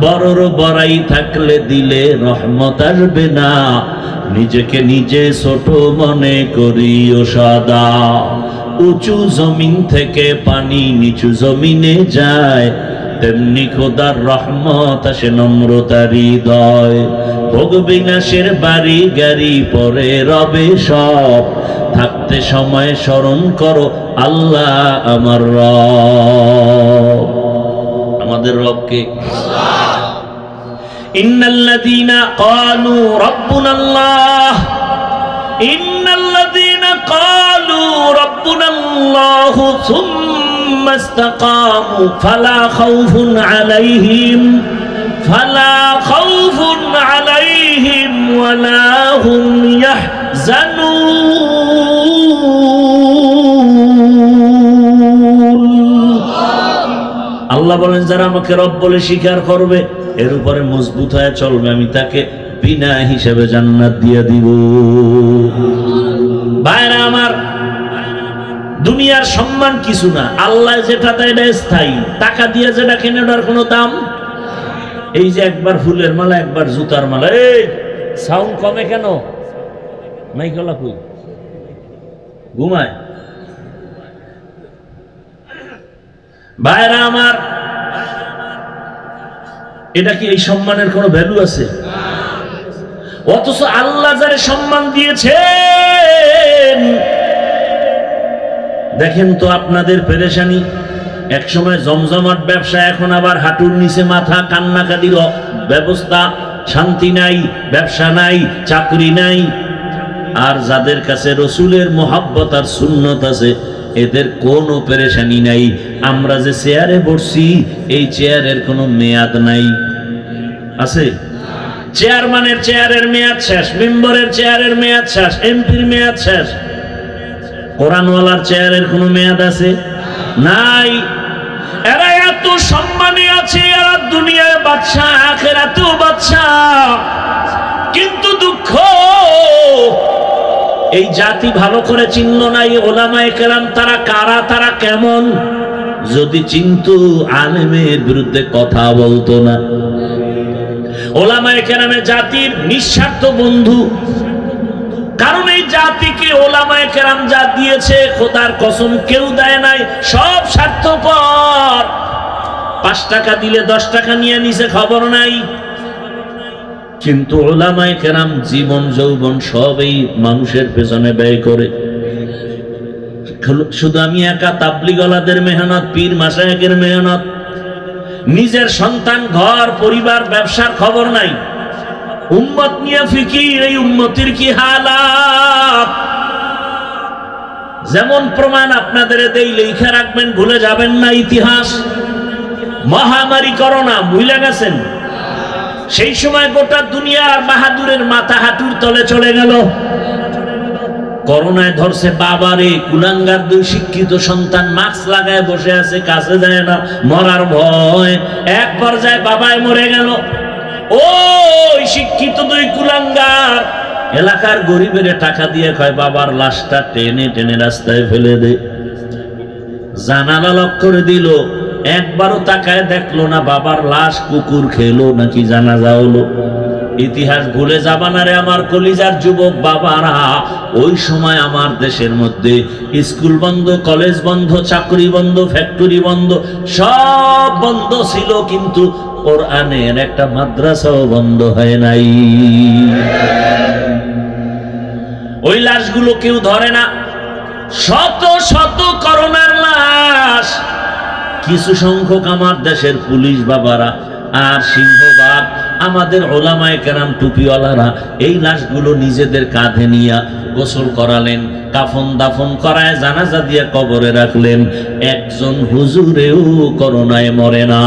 বড়র বড়াই থাকলে দিলে রহমত আসবে না, নিজেকে নিজে ছোট মনে করিও সদা। উঁচু জমিন থেকে পানি নিচু জমিনে যায়, তেমনি খোদার রহমত আসে নম্রতার হৃদয়। ভোগ বিনাশের বাড়ি গাড়ি পরে রবে সব, থাকতে সময় স্মরণ করো আল্লাহ আমার রব। আমাদের রবকে ইন্নাল্লাযীনা ক্বালু রাব্বুনাল্লাহ ইন্নাল্লাযীনা ক্বালু রাব্বুনাল্লাহু সুম্মা ইসতাকামু ফালা খাউফুন আলাইহিম ওয়ালা হুম ইয়াহজানুন। আল্লাহ বলেন যারা আমাকে রব বলে স্বীকার করবে এর উপরে মজবুত হয়ে চলবে আমি তাকে বিনা হিসাবে জান্নাত দিয়ে দিব। ভাইরা আমার, দুনিয়ার সম্মান কিছু না, আল্লাহ যেটা দেয় এটা স্থায়ী। টাকা দিয়ে যেটা কিনে ওটার কোনো দাম। এই যে একবার ফুলের মালা একবার জুতার মালা, এই সাউন্ড কমে কেন? মাইকলা কই ঘুমায়? ভাইরা আমার, এটা কি এই সম্মানের কোনো ভ্যালু আছে? অথচ আল্লাহ যারে সম্মান দিয়েছেন, দেখেন তো আপনাদের পেরেশানি। এক সময় জমজমাট ব্যবসা, এখন আবার হাঁটুর নিচে মাথা, কান্নাকাটির ব্যবস্থা, শান্তি নাই, ব্যবসা নাই, চাকরি নাই। আর যাদের কাছে রসুলের মোহাব্বত আর সুন্নত আছে এদের কোনো পেরেশানি নাই। আমরা যে চেয়ারে বসছি এই চেয়ারের কোনো মেয়াদ নাই, আছে? চেয়ারম্যানের চেয়ারের মেয়াদ শেষ, মেম্বারের চেয়ারের মেয়াদ শেষ, এমপির মেয়াদ শেষ। কোরআনওয়ালার চেয়ারের কোনো মেয়াদ আছে? নাই। এরা এত সম্মানে আছে, এরা দুনিয়ায় বাদশা, আখিরাতেও বাদশা। কিন্তু দুঃখ, এই জাতি ভালো করে চিনল না এই ওলামায়ে কেরাম তারা কারা, তারা কেমন। যদি চিনতো আলেমের বিরুদ্ধে কথা বলতো না। ওলামায়ে কেরামে জাতির নিঃস্বার্থ বন্ধু। কারণ এই জাতিকে ওলামায়ে কেরাম যা দিয়েছে খোদার কসম কেউ দেয় নাই, সব স্বার্থপর। 5 টাকা দিলে 10 টাকা নিয়ে নিছে, খবর নাই। কিন্তু ওলামায়ে কেরাম জীবন যৌবন সব এই মানুষের পেছনে ব্যয় করে। শুধু আমি একা তাবলীগওয়ালাদের মেহনত, পীর মাশায়েখের মেহনত, নিজের সন্তান, ঘর, পরিবার, ব্যবসার খবর নাই। উম্মত নিয়ে ফিকির, এই উম্মতির কি হালাত। যেমন প্রমাণ আপনাদের দেই, লিখে রাখবেন, ভুলে যাবেন না ইতিহাস। মহামারী করোনা, ভুলে গেছেন? সেই সময় গোটা দুনিয়ার বাহাদুরের মাথা হাঁটুর তলে চলে গেল। করোনায় ধরছে বাবারে, কুলাঙ্গার 2 শিক্ষিত সন্তান মাস্ক লাগায় বসে আছে, কাছে যায় না, মরার ভয়। এক পর্যায়ে বাবাই মরে গেল। ওই শিক্ষিত 2 কুলাঙ্গার এলাকার গরিবের টাকা দিয়ে কয় বাবার লাশটা টেনে টেনে রাস্তায় ফেলে দে। জানালা লক করে দিল, একবারও তাকায় দেখলো না বাবার লাশ কুকুর খেলো নাকি জানাজা হলো। ইতিহাস ভুলে যাবা না রে আমার কলিজার যুবক বাবারা। ওই সময় আমার দেশের মধ্যে স্কুল বন্ধ, কলেজ বন্ধ, চাকরি বন্ধ, ফ্যাক্টরি বন্ধ, সব বন্ধ ছিল, কিন্তু কোরআনের একটা মাদ্রাসাও বন্ধ হয় নাই। ওই লাশগুলো কেউ ধরে না, শত শত করোনার লাশ। কিছু সংখ্যক আমার দেশের পুলিশ বাবারা আর সিংহবাগ আমাদের ওলামায়ে কেরাম টুপিওয়ালারা এই লাশগুলো নিজেদের কাঁধে নিয়ে গোসল করালেন, কাফন দাফন করায় জানাজা দিয়ে কবরে রাখলেন। একজন হুজুরেও করোনায় মরে না।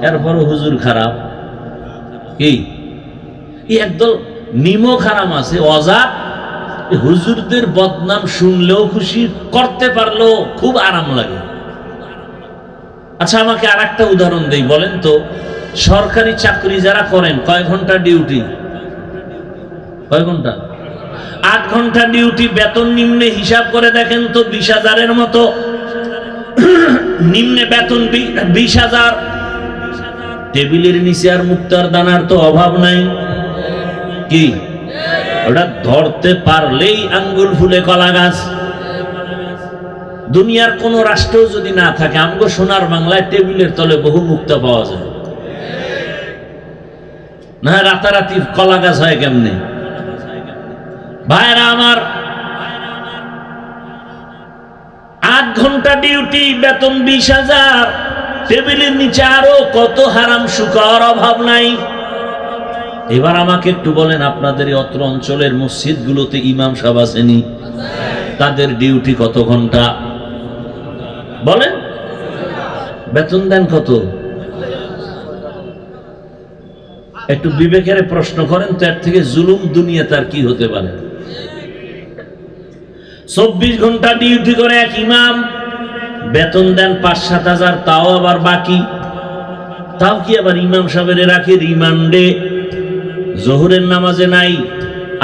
এরপরও হুজুর খারাপ। কি একদল নিমক হারাম আছে, অজাত। হুজুরদের বদনাম শুনলেও খুশি, করতে পারলেও খুব আরাম লাগে। আচ্ছা, আমাকে আর একটা উদাহরণ দেই, বলেন তো, সরকারি চাকরি যারা করেন কয় ঘন্টা ডিউটি? কয় ঘন্টা? 8 ঘন্টা ডিউটি। বেতন নিম্নে হিসাব করে দেখেন তো, 20,000-এর মতো নিম্নে বেতন, 20,000। টেবিলের নিচে আর মুক্তার দানার তো অভাব নাই। কি ওটা ধরতে পারলেই আঙ্গুল ফুলে কলা গাছ। দুনিয়ার কোন রাষ্ট্র যদি না থাকে, আমগো সোনার বাংলায় টেবিলের তলে বহু মুক্তা পাওয়া যায় না। রাতারাতি কলা গাছ হয় কেমনে? ভাইরা আমার, 8 ঘন্টা ডিউটি, বেতন 20,000। টেবিলের নিচে আরো কত হারাম শুকর অভাব নাই। এবার আমাকে একটু বলেন, আপনাদের এই অত্র অঞ্চলের মসজিদগুলোতে ইমাম সাহেব আসেনি? তাদের ডিউটি কত ঘন্টা বলেন? বেতন দেন কত? একটু বিবেকের প্রশ্ন করেন তো, এর থেকে জুলুম দুনিয়া তার কি হতে পারে? 24 ঘন্টা ডিউটি করে এক ইমাম, বেতন দেন 5-7 হাজার, তাও আবার বাকি। তাও কি আবার ইমাম সাহেবের রাখে রিমান্ডে, জোহরের নামাজে নাই,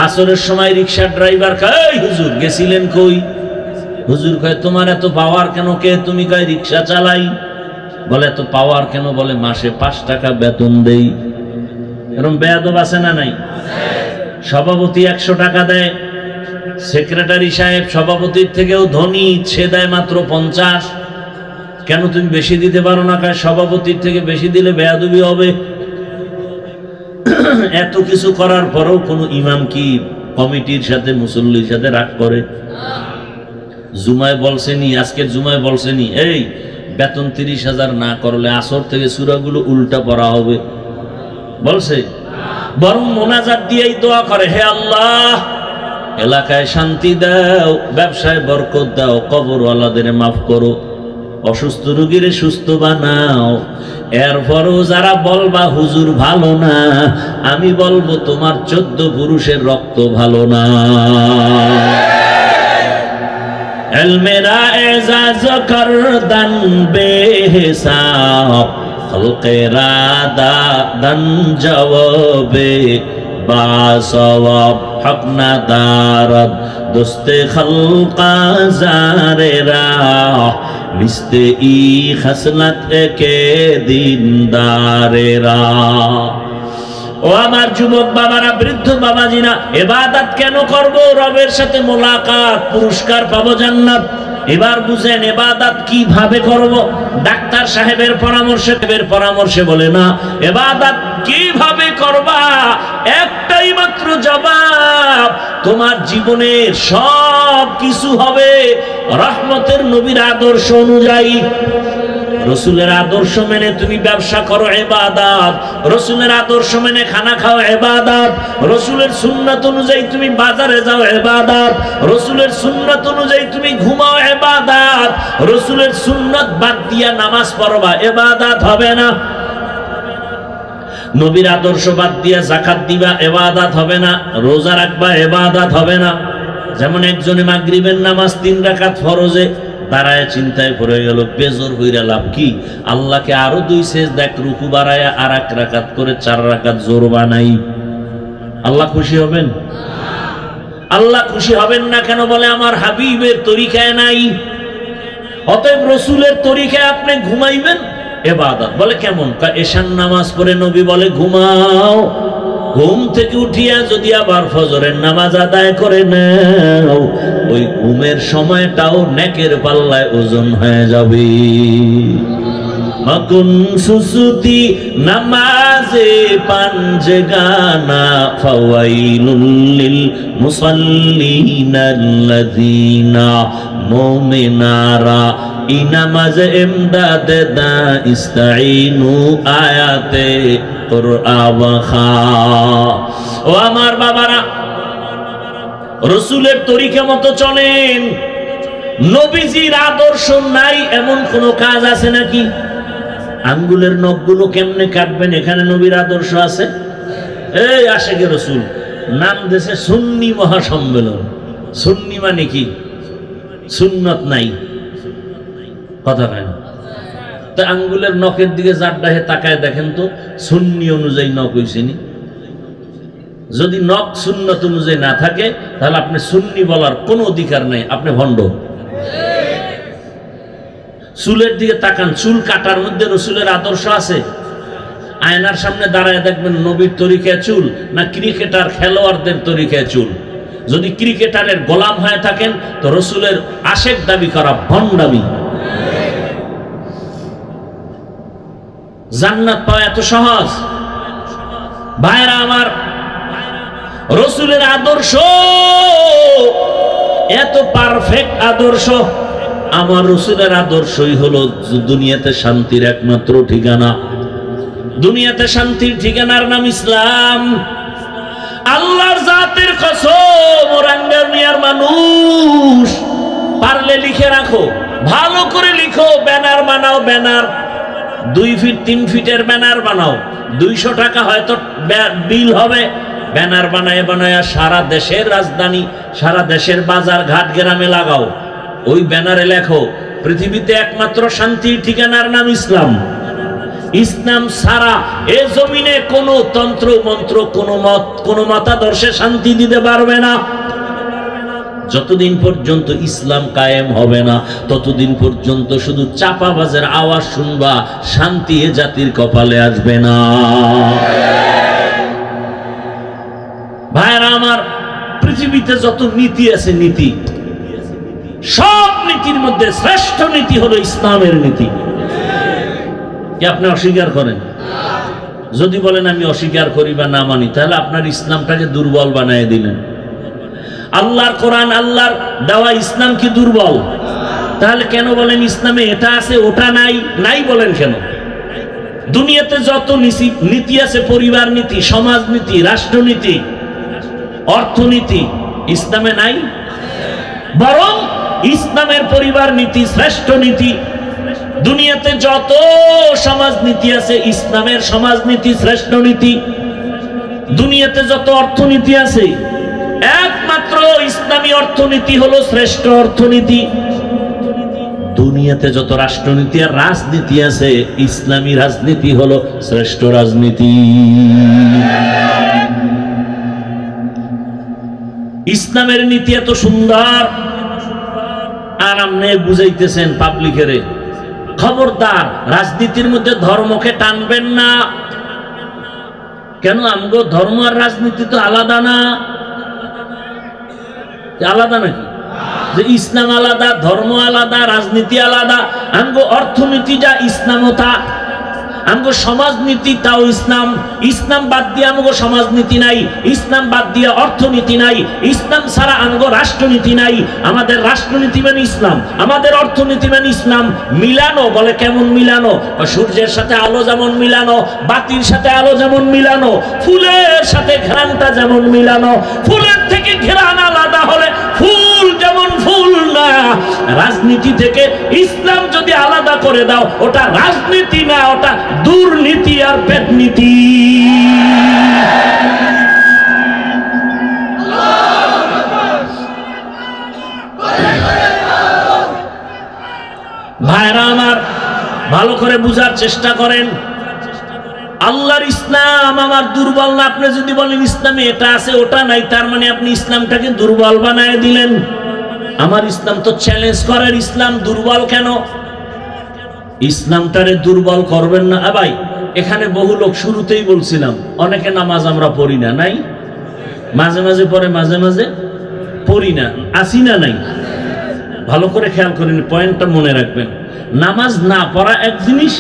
আসরের সময় রিক্সার ড্রাইভার কয় হুজুর গেছিলেন কই? হুজুর কয় তোমার এত পাওয়ার কেন? কে তুমি? কয় রিক্সা চালাই। বলে এত পাওয়ার কেন? বলে মাসে 5 টাকা বেতন দেই। এরকম বেয়াদব আছে না নাই? সভাপতি 100 টাকা দেয়, সেক্রেটারি সাহেব সভাপতির থেকেও ধনী, সে দেয় মাত্র 50। কেন তুমি বেশি দিতে পারো না? কয় সভাপতির থেকে বেশি দিলে বেয়াদবি হবে। এত কিছু করার পরেও কোন ইমাম কি কমিটির সাথে মুসল্লির সাথে রাগ করে? জুমায় বলছেনি, আজকের জুমায় বলছেনি এই বেতন 30,000 না করলে আসর থেকে সূরাগুলো উল্টা পড়া হবে? বলছে? বরং মোনাজাত দিয়েই দোয়া করে, হে আল্লাহ এলাকায় শান্তি দাও, ব্যবসায় বরকত দাও, কবরওয়ালাদের মাফ করো, অসুস্থ রোগীরে সুস্থ বানাও। এরপরও যারা বলবা হুজুর ভালো না, আমি বলবো তোমার 14 পুরুষের রক্ত ভালো না। এলমেরা এজাজ করদান বেহিসাব, খলকেরা দাদান জওয়াবে বাসওয়াব, হক না দারদ দোস্তে খলকা জারেরা, লিস্তে ই খাসলাত কে দিনদারেরা। ও আমার যুবক বাবারা, বৃদ্ধ বাবাজিরা, ইবাদত কেন করব? রবের সাথে মোলাকাত, পুরস্কার পাবো, জান্নাত। এবার বুঝেন ইবাদত কিভাবে করব। ডাক্তার সাহেবের পরামর্শে বলে না, ইবাদত কিভাবে করবা? একটাই মাত্র জবাব, তোমার জীবনের সব কিছু হবে রহমতের নবীর আদর্শ অনুযায়ী। রসুলের আদর্শ মেনে তুমি ব্যবসা করো, ইবাদত। রসুলের আদর্শ মেনে খানা খাও, ইবাদত। রসুলের সুন্নাত অনুযায়ী তুমি বাজারে যাও, ইবাদত। রসুলের সুন্নাত অনুযায়ী তুমি ঘুমাও, ইবাদত। রসুলের সুন্নাত বাদ দিয়া নামাজ পড়বা, ইবাদত হবে না। নবীর আদর্শ বাদ দিয়া যাকাত দিবা, ইবাদত হবে না। রোজা রাখবা, ইবাদত হবে না। যেমন একজনে মাগরিবের নামাজ 3 রাকাত ফরজে দাঁড়ায় চিন্তায় পড়ে গেল, বেজর হইরা লাভ কি? আল্লাহকে আরো 2 সেজদা রুকু বাড়ায়া আর 1 রাকাত করে 4 রাকাত জোর বানাই। আল্লাহ খুশি হবেন? আল্লাহ খুশি হবেন না কেন? বলে আমার হাবিবের তরিকায় নাই। অতএব রসুলের তরিকায় আপনি ঘুমাইবেন, ইবাদত। বলে কেমন? এশার নামাজ পড়ে নবী বলে ঘুমাও, ঘুম থেকে উঠিয়া যদি আবার ফজরের নামাজ আদায় করে নাও, ওই ঘুমের সময়টাও নেকের পাল্লায় ওজন হয়ে যাবে। মাকুন সুসুতি নামাজে পাঞ্জে গানা, ফাওয়াইলুল লিল মুসাল্লিনাল্লাযিনা মুমিনারা ইনামাজ ইমদাদ দা ইস্তাইনু আয়াতে কুরআওয়াখা। ও আমার বাবারা, রসুলের তরিকা মতো চলেন। নবীজির আদর্শ নাই এমন কোন কাজ আছে নাকি? আঙ্গুলের নখগুলো কেমনে কাটবেন, এখানে নবীর আদর্শ আছে? এই আশেকে রসুল নাম দেশে সুন্নি মহাসম্মেলন। সুন্নি মানে কি? সুন্নত নাই, কথা কয় না। তো আঙ্গুলের নখের দিকে জাড্ডাহে তাকায় দেখেন তো, সুন্নি অনুযায়ী নখ হইছেনি। যদি নখ সুন্নত অনুযায়ী না থাকে, তাহলে আপনি সুন্নি বলার কোনো অধিকার নেই, আপনি ভণ্ড। চুলের দিকে তাকান, চুল কাটার মধ্যে রসুলের আদর্শ আছে? আয়নার সামনে দাঁড়ায় দেখবেন নবীর তরিকায় চুল না ক্রিকেটার খেলোয়াড়দের তরিকায় চুল? যদি ক্রিকেটারের গোলাম হয়ে থাকেন তো রসুলের আশেক দাবি করা ভণ্ডামি। জান্নাত পাওয়া এত সহজ? ভাইরা আমার, রসুলের আদর্শ এত পারফেক্ট আদর্শ, আমার রাসূলের আদর্শই হলো দুনিয়াতে শান্তির একমাত্র ঠিকানা। দুনিয়াতে শান্তির ঠিকানার নাম ইসলাম। আল্লাহর জাতের কসম, ওরাঙ্গার মিয়ার মানুষ, পারলে লিখে রাখো, ভালো করে লিখো, ব্যানার বানাও, ব্যানার 2 ফিট 3 ফিটের ব্যানার বানাও, 200 টাকা হয়তো বিল হবে। ব্যানার বানায় বানায় সারা দেশের রাজধানী, সারা দেশের বাজার ঘাট গ্রামে লাগাও। ওই ব্যানারে লেখো, পৃথিবীতে একমাত্র শান্তির ঠিকানার নাম ইসলাম। ইসলাম ছাড়া এ জমিনে কোনো তন্ত্র মন্ত্র, কোনো মতাদর্শে শান্তি দিতে পারবে না। যতদিন পর্যন্ত ইসলাম কায়েম হবে না, ততদিন পর্যন্ত শুধু চাপাবাজের আওয়াজ শুনবা, শান্তি এ জাতির কপালে আসবে না। ভাইরা আমার, পৃথিবীতে যত নীতি আছে, নীতি, সব নীতির মধ্যে শ্রেষ্ঠ নীতি হলো ইসলামের নীতি। কি আপনি অস্বীকার করেন? যদি বলেন আমি অস্বীকার করি বা না মানি, তাহলে আপনার ইসলামটাকে দুর্বল বানিয়ে দিলেন। আল্লাহর কোরআন, আল্লাহর দেওয়া ইসলাম কি দুর্বল? তাহলে কেন বলেন ইসলামে এটা আছে ওটা নাই? নাই বলেন কেন? দুনিয়াতে যত নীতি আছে, পরিবার নীতি, সমাজ নীতি, রাষ্ট্রনীতি, অর্থনীতি, ইসলামে নাই? বরং ইসলামের পরিবার নীতি শ্রেষ্ঠ নীতি। দুনিয়াতে যত সমাজ নীতি আছে, ইসলামের সমাজ নীতি শ্রেষ্ঠ নীতি। দুনিয়াতে যত অর্থনীতি আছে, একমাত্র ইসলামী অর্থনীতি হলো শ্রেষ্ঠ অর্থনীতি। দুনিয়াতে যত রাষ্ট্রনীতি আর রাজনীতি আছে, ইসলামী রাজনীতি হলো শ্রেষ্ঠ রাজনীতি। ইসলামের নীতি এত সুন্দর, আর আপনি বুঝাইতেছেন পাবলিকেরে, খবরদার রাজনীতির মধ্যে ধর্মকে টানবেন না। কেন? আমগো ধর্ম আর রাজনীতি তো আলাদা না। আলাদা নাকি? যে ইসলাম আলাদা, ধর্ম আলাদা, রাজনীতি আলাদা। আমগো অর্থনীতি যা ইসলামও তা, আমগো সমাজনীতি তাও ইসলাম। ইসলাম বাদ দিয়ে আমগো সমাজনীতি নাই, ইসলাম বাদ দিয়ে অর্থনীতি নাই, ইসলাম ছাড়া আমগো রাষ্ট্রনীতি নাই। আমাদের রাষ্ট্রনীতি মানে ইসলাম, আমাদের অর্থনীতি মানে ইসলাম। মিলানো বলে কেমন মিলানো? সূর্যের সাথে আলো যেমন মিলানো, বাতির সাথে আলো যেমন মিলানো, ফুলের সাথে ঘ্রাণটা যেমন মিলানো। ফুলের থেকে ঘ্রাণ আলাদা হলে ফুল যেমন ফুল না। রাজনীতি থেকে ইসলাম যদি আলাদা করে দাও, ওটা রাজনীতি না, ওটা দুর্নীতি আর পেটনীতি। ভাইরা আমার, ভালো করে বুঝার চেষ্টা করেন। আল্লাহর ইসলাম আমার দুর্বল না। আপনি যদি বলেন ইসলামে এটা আছে ওটা নাই, তার মানে আপনি ইসলামটাকে দুর্বল বানায় দিলেন। আমার ইসলাম তো চ্যালেঞ্জ করার ইসলাম, দুর্বল কেন? ইসলামটারে দুর্বল করবেন না। ভাই, এখানে বহু লোক, শুরুতেই বলছিলাম, অনেকে নামাজ আমরা পড়ি না, নাই? মাঝে মাঝে পড়ে, মাঝে মাঝে পড়ি না, আসি না? নাই? ভালো করে খেয়াল করেন, পয়েন্টটা মনে রাখবেন। নামাজ না পড়া এক জিনিস,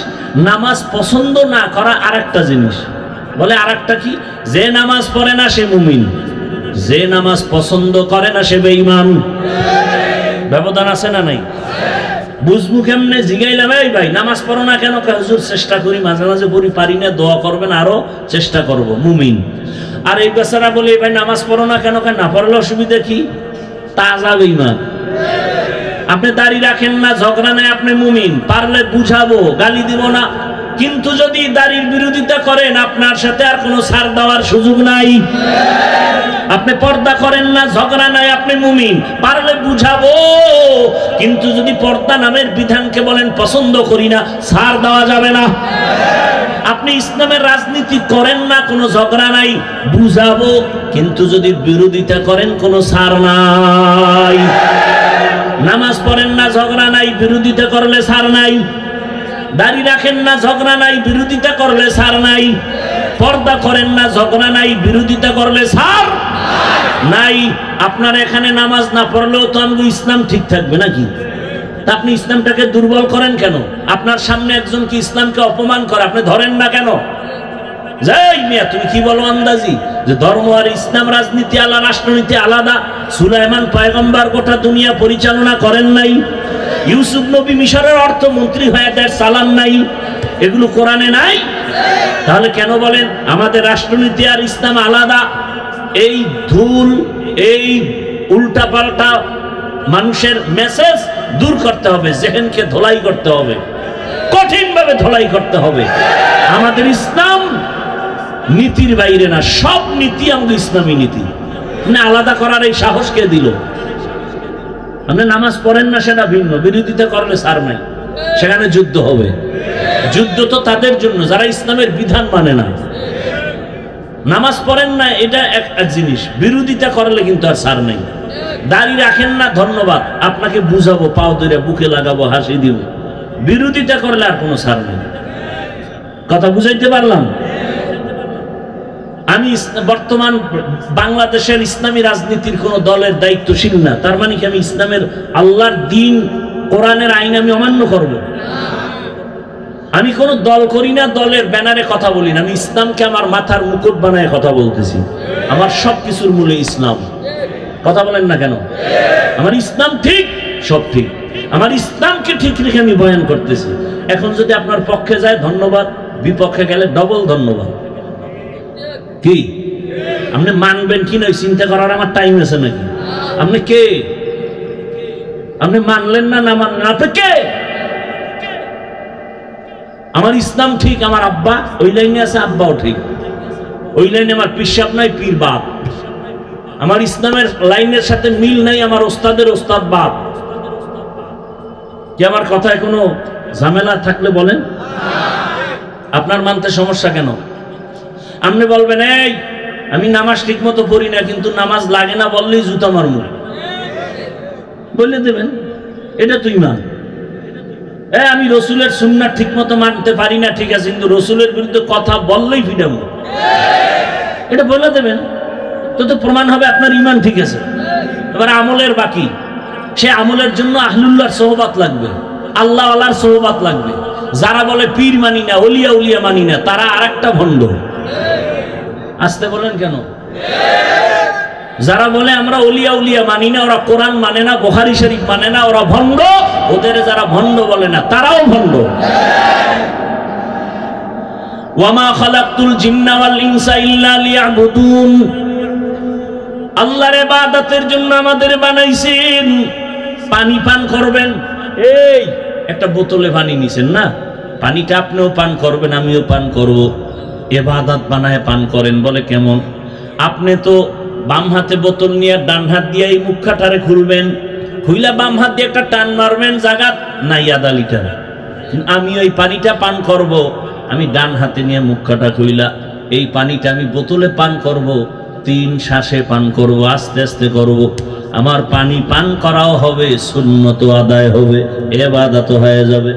নামাজ পছন্দ না করা আরেকটা জিনিস। বলে আরেকটা কি? যে নামাজ পড়ে না সে মুমিন, যে নামাজ পছন্দ করে না সে বেঈমান। ব্যবধান আছে না নাই? বুঝবো কেমনে? জিগাইলাম, এই ভাই নামাজ পড়ো না কেন? হুজুর চেষ্টা করি, মাঝে মাঝে পড়ি, পারি না, দোয়া করবেন, আরো চেষ্টা করব, মুমিন। আর এই বেচারা বলে, ভাই নামাজ পড়ো না কেন? না পড়লে অসুবিধা কি? তাজা বেঈমান। আপনি দাড়ি রাখেন না, ঝগড়া নাই, আপনি মুমিন, পারলে বুঝাবো, গালি দিব না। কিন্তু যদি দাড়ির বিরোধিতা করেন, আপনার সাথে আর কোনো ছাড় দেওয়ার সুযোগ নাই। আপনি পর্দা করেন না, ঝগড়া নাই, আপনি মুমিন, পারলে বুঝাবো। কিন্তু যদি পর্দা নামের বিধানকে বলেন পছন্দ করি না, ছাড় দেওয়া যাবে না। আপনি ইসলামের রাজনীতি করেন না, কোনো ঝগড়া নাই, বুঝাবো। কিন্তু যদি বিরোধিতা করেন, কোনো ছাড় নাই। নামাজ পড়েন না, ঝগড়া নাই, বিরোধিতা করলে ছাড় নাই। দাড়ি রাখেন না, ঝগড়া নাই, বিরোধিতা করলে ছাড় নাই। পর্দা করেন না, ঝগড়া নাই, বিরোধিতা করলে ছাড় নাই। আপনার এখানে নামাজ না পড়লেও তো আমাদের ইসলাম ঠিক থাকবে নাকি? তা আপনি ইসলামটাকে দুর্বল করেন কেন? আপনার সামনে একজন কি ইসলামকে অপমান করে, আপনি ধরেন না কেন? যাই মিয়া, তুমি কি বলো আন্দাজি যে ধর্ম আর ইসলাম, রাজনীতি আলাদা, রাষ্ট্রনীতি আলাদা? সুলাইমান পয়গম্বর গোটা দুনিয়া পরিচালনা করেন নাই? ইউসুফ নবী মিশরের অর্থমন্ত্রী হয়ে দেয় সালাম নাই, এগুলো কোরআনে নাই। তাহলে কেন বলেন আমাদের রাষ্ট্রনীতি আর ইসলাম আলাদা? এই ধুল, এই উল্টাপাল্টা মানুষের মেসেজ দূর করতে হবে, জেহেনকে ধোলাই করতে হবে, কঠিনভাবে ধোলাই করতে হবে। আমাদের ইসলাম নীতির বাইরে না, সব নীতি আমাদের ইসলামী নীতি। মানে আলাদা করার এই সাহস কে দিল? আপনি নামাজ পড়েন না সেটা ভিন্ন, বিরোধিতা করলে সার নাই, সেখানে যুদ্ধ হবে। যুদ্ধ তো তাদের জন্য যারা ইসলামের বিধান মানে না। নামাজ পড়েন না এটা এক জিনিস, বিরোধিতা করলে কিন্তু আর সার নাই। দাড়ি রাখেন না, ধন্যবাদ, আপনাকে বুঝাবো, পাও ধরে বুকে লাগাবো, হাসি দিব। বিরোধিতা করলে আর কোনো সার নেই। কথা বুঝাইতে পারলাম? আমি বর্তমান বাংলাদেশের ইসলামী রাজনীতির কোন দলের দায়িত্বশীল না, তার মানে কি আমি ইসলামের আল্লাহর দিন কোরআনের আইন আমি অমান্য করব? আমি কোন দল করি না, দলের ব্যানারে কথা বলি না। আমি ইসলামকে আমার মাথার মুকুট বানায় কথা বলতেছি। আমার সবকিছুর মূলে ইসলাম। কথা বলেন না কেন? আমার ইসলাম ঠিক, সব ঠিক। আমার ইসলামকে ঠিক রেখে আমি বয়ান করতেছি। এখন যদি আপনার পক্ষে যায় ধন্যবাদ, বিপক্ষে গেলে ডবল ধন্যবাদ। কি আপনি মানবেন কি না চিন্তা করার আমার টাইম আছে নাকি? আপনি কে? আপনি মানলেন না, না মানলেন, আপনি কে? আমার ইসলাম ঠিক, আমার আব্বা ওই লাইনে আছে, আব্বাও ঠিক। ওই লাইনে আমার পিসাব নাই, পীর বাপ। আমার ইসলামের লাইনের সাথে মিল নাই, আমার ওস্তাদের ওস্তাদ বাপ। কি আমার কথায় কোনো ঝামেলা থাকলে বলেন? আপনার মানতে সমস্যা কেন? আপনি বলবেন এই আমি নামাজ ঠিক মতো পড়ি না, কিন্তু নামাজ লাগে না বললেই জুতা মারমু, বলে দেবেন এটা তুই মান। আমি রসুলের সুন্নাত ঠিক মতো মানতে পারি না, ঠিক আছে, কিন্তু রসুলের বিরুদ্ধে কথা বললেই ফিডাবো, এটা বলে দেবেন। তো প্রমাণ হবে আপনার ইমান ঠিক আছে। এবার আমলের বাকি, সে আমলের জন্য আহলুল্লাহর সোহবাত লাগবে, আল্লাহ আল্লাহর সোহবাত লাগবে। যারা বলে পীর মানি না, ওলিয়া উলিয়া মানি না, তারা আর একটা ভণ্ড। আসতে বলেন কেন? যারা বলে আমরা ওলিয়া উলিয়া মানি না, ওরা কোরআন মানে না, বুখারী শরীফ মানে না, ওরা ভণ্ড। ওদের যারা ভণ্ড বলে না, তারাও ভণ্ড। ওয়ামা খালাকতুল জিন্না ওয়াল ইনসা ইল্লা লিয়াবুদুন। আল্লাহর ইবাদতের জন্য আমাদের বানাইছেন। পানি পান করবেন, এই একটা বোতলে পানি নিছেন না, পানিটা আপনিও পান করবেন, আমিও পান করব। ইবাদত বানায় পান করেন, বলে কেমন? আপনি তো বাম হাতে বোতল নিয়ে ডান হাত দিয়ে এই মুখটারে খুলবেন, খুইলা বাম হাত দিয়ে একটা টান মারবেন, জায়গা নাই আধা লিটার। আমি ওই পানিটা পান করব, আমি ডান হাতে নিয়ে মুখটা খুইলা এই পানিটা আমি বোতলে পান করব, 3 শ্বাসে পান করব, আস্তে আস্তে করব। আমার পানি পান করাও হবে, সুন্নত আদায় হবে, ইবাদত হয়ে যাবে।